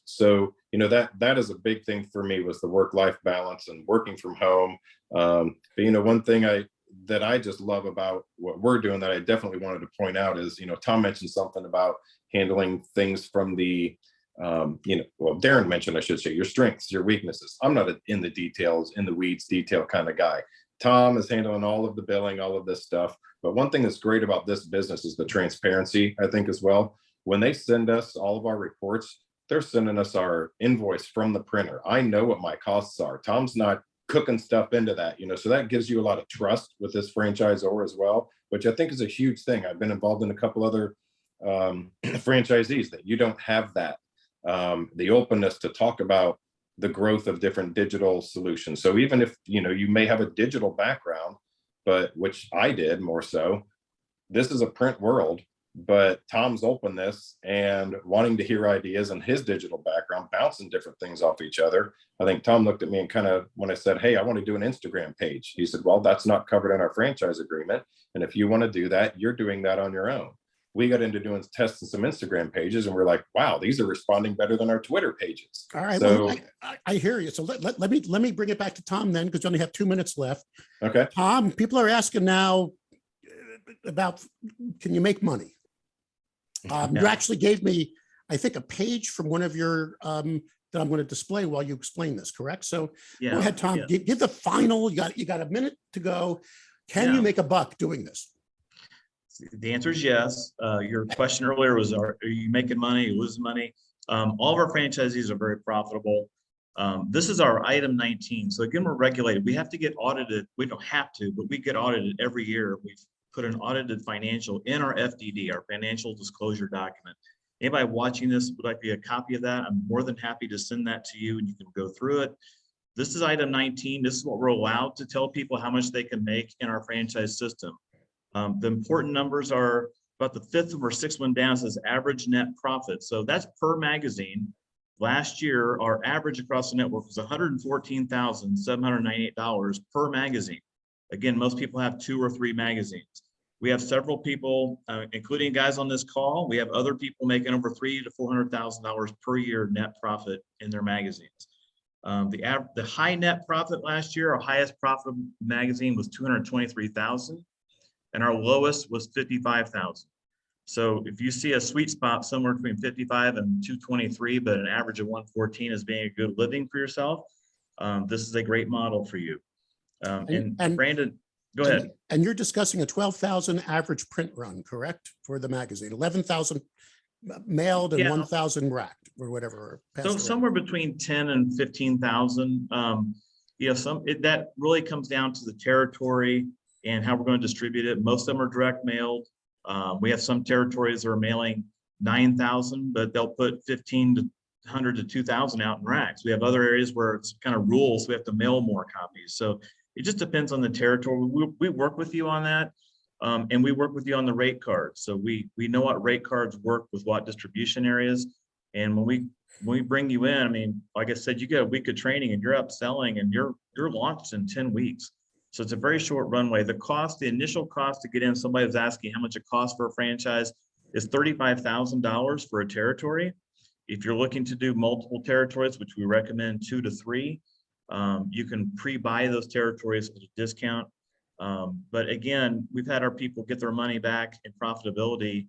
So that is a big thing for me, was the work-life balance and working from home. But one thing that I just love about what we're doing that I definitely wanted to point out is, Tom mentioned something about handling things from the, Darren mentioned, I should say, your strengths, your weaknesses. I'm not in the details, in the weeds detail kind of guy. Tom is handling all of the billing, all of this stuff. But one thing that's great about this business is the transparency, I think, as well. When they send us all of our reports, they're sending us our invoice from the printer. I know what my costs are. Tom's not cooking stuff into that, so that gives you a lot of trust with this franchisor as well, which I think is a huge thing. I've been involved in a couple other franchisees that you don't have that, the openness to talk about the growth of different digital solutions. So even if, you may have a digital background, but which I did more so, this is a print world, but Tom's openness and wanting to hear ideas and his digital background, bouncing different things off each other. I think Tom looked at me and kind of, when I said, hey, I want to do an Instagram page, he said, well, that's not covered in our franchise agreement. And if you want to do that, you're doing that on your own. We got into doing testing some Instagram pages, and we're like, wow, these are responding better than our Twitter pages. All right. So, well, I hear you. So let me bring it back to Tom then, because we only have 2 minutes left. Okay. Tom, people are asking now about, can you make money? You actually gave me, I think, a page from one of your that I'm going to display while you explain this, correct? So go ahead, Tom. Give the final. You got a minute to go. Can you make a buck doing this? The answer is yes. Your question earlier was, are you making money, losing money? All of our franchisees are very profitable. This is our item 19. So again, we're regulated. We have to get audited. We don't have to, but we get audited every year. We've put an audited financial in our FDD, our financial disclosure document. Anybody watching this would like to get a copy of that, I'm more than happy to send that to you and you can go through it. This is item 19. This is what we're allowed to tell people how much they can make in our franchise system. The important numbers are about the 5th or 6th one down, says average net profit. So that's per magazine. last year, our average across the network was $114,798 per magazine. Again, most people have 2 or 3 magazines. We have several people, including guys on this call. We have other people making over $300,000 to $400,000 per year net profit in their magazines. The high net profit last year, our highest profit magazine was $223,000, and our lowest was $55,000. So if you see a sweet spot somewhere between 55 and 223, but an average of 114 is being a good living for yourself, this is a great model for you. And Brandon, go ahead. And you're discussing a 12,000 average print run, correct? For the magazine, 11,000 mailed and 1,000 racked or whatever. So somewhere between 10 and 15,000. That really comes down to the territory and how we're going to distribute it. Most of them are direct mailed. We have some territories that are mailing 9,000, but they'll put 1,500 to 2,000 out in racks. We have other areas where it's kind of rules, so we have to mail more copies. So it just depends on the territory. We work with you on that, and we work with you on the rate cards. So we know what rate cards work with what distribution areas. And when we bring you in, I mean, like I said, you get a week of training and you're up selling and you're launched in 10 weeks. So it's a very short runway. The initial cost to get in, somebody was asking how much it costs for a franchise, is $35,000 for a territory. If you're looking to do multiple territories, which we recommend 2 to 3, you can pre-buy those territories at a discount. But again, we've had our people get their money back in profitability.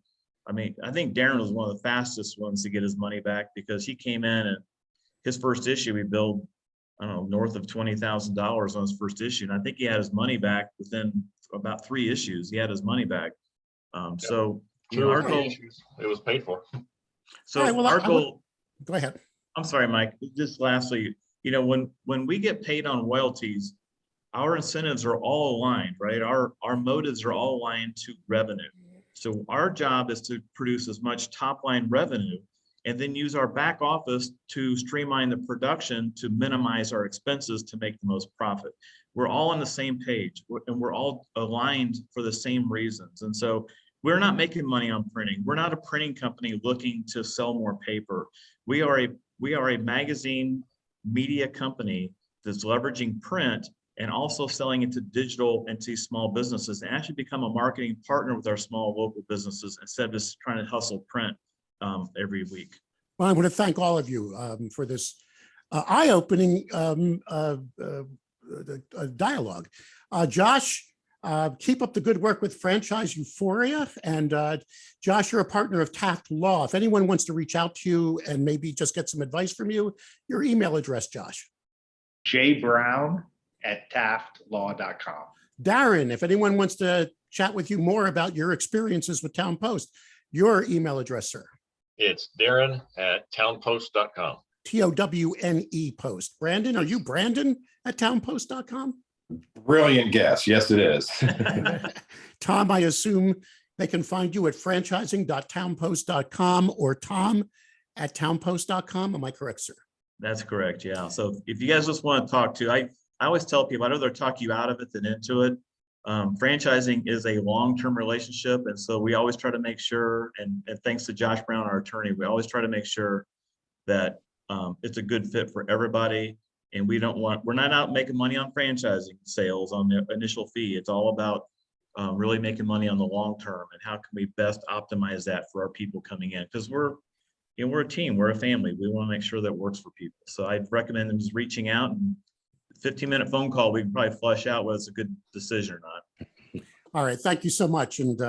I mean, I think Darren was one of the fastest ones to get his money back because he came in and his first issue, we billed, I don't know, north of $20,000 on his first issue. And I think he had his money back within about 3 issues. He had his money back. So, our goal, it was paid for. So right, well, our goal, go ahead. I'm sorry, Mike, just lastly, when we get paid on royalties, our incentives are all aligned, right? Our motives are all aligned to revenue. So our job is to produce as much top line revenue and then use our back office to streamline the production to minimize our expenses to make the most profit. We're all on the same page and we're all aligned for the same reasons. And so we're not making money on printing. We're not a printing company looking to sell more paper. We are a magazine media company that's leveraging print and also selling it to digital and to small businesses and actually become a marketing partner with our small local businesses instead of just trying to hustle print every week. Well, I want to thank all of you for this eye-opening dialogue. Josh, keep up the good work with Franchise Euphoria. And Josh, you're a partner of Taft Law. If anyone wants to reach out to you and maybe just get some advice from you, your email address, Josh. jbrown@taftlaw.com. Darren, if anyone wants to chat with you more about your experiences with Town Post, your email address, sir. It's Darren@townpost.com. TOWNE Post. Brandon, are you Brandon at townpost.com? Brilliant guess. Yes, it is. Tom, I assume they can find you at franchising.townpost.com or tom@townpost.com. Am I correct, sir? That's correct. Yeah. So if you guys just want to talk to, I always tell people I'd rather talk you out of it than into it. Franchising is a long-term relationship. And so we always try to make sure, and thanks to Josh Brown, our attorney, we always try to make sure that it's a good fit for everybody. And we're not out making money on franchising sales on the initial fee. It's all about really making money on the long term and how can we best optimize that for our people coming in? Because we're a team, we're a family. We want to make sure that works for people. So I'd recommend them just reaching out, and 15-minute phone call, we can probably flush out whether it's a good decision or not. All right, thank you so much. And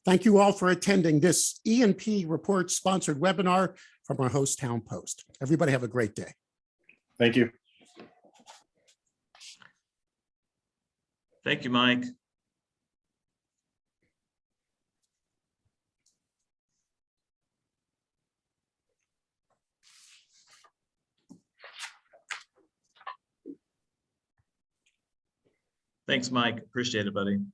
thank you all for attending this E&P Report sponsored webinar from our host, Town Post. Everybody have a great day. Thank you. Thank you, Mike. Thanks, Mike. Appreciate it, buddy.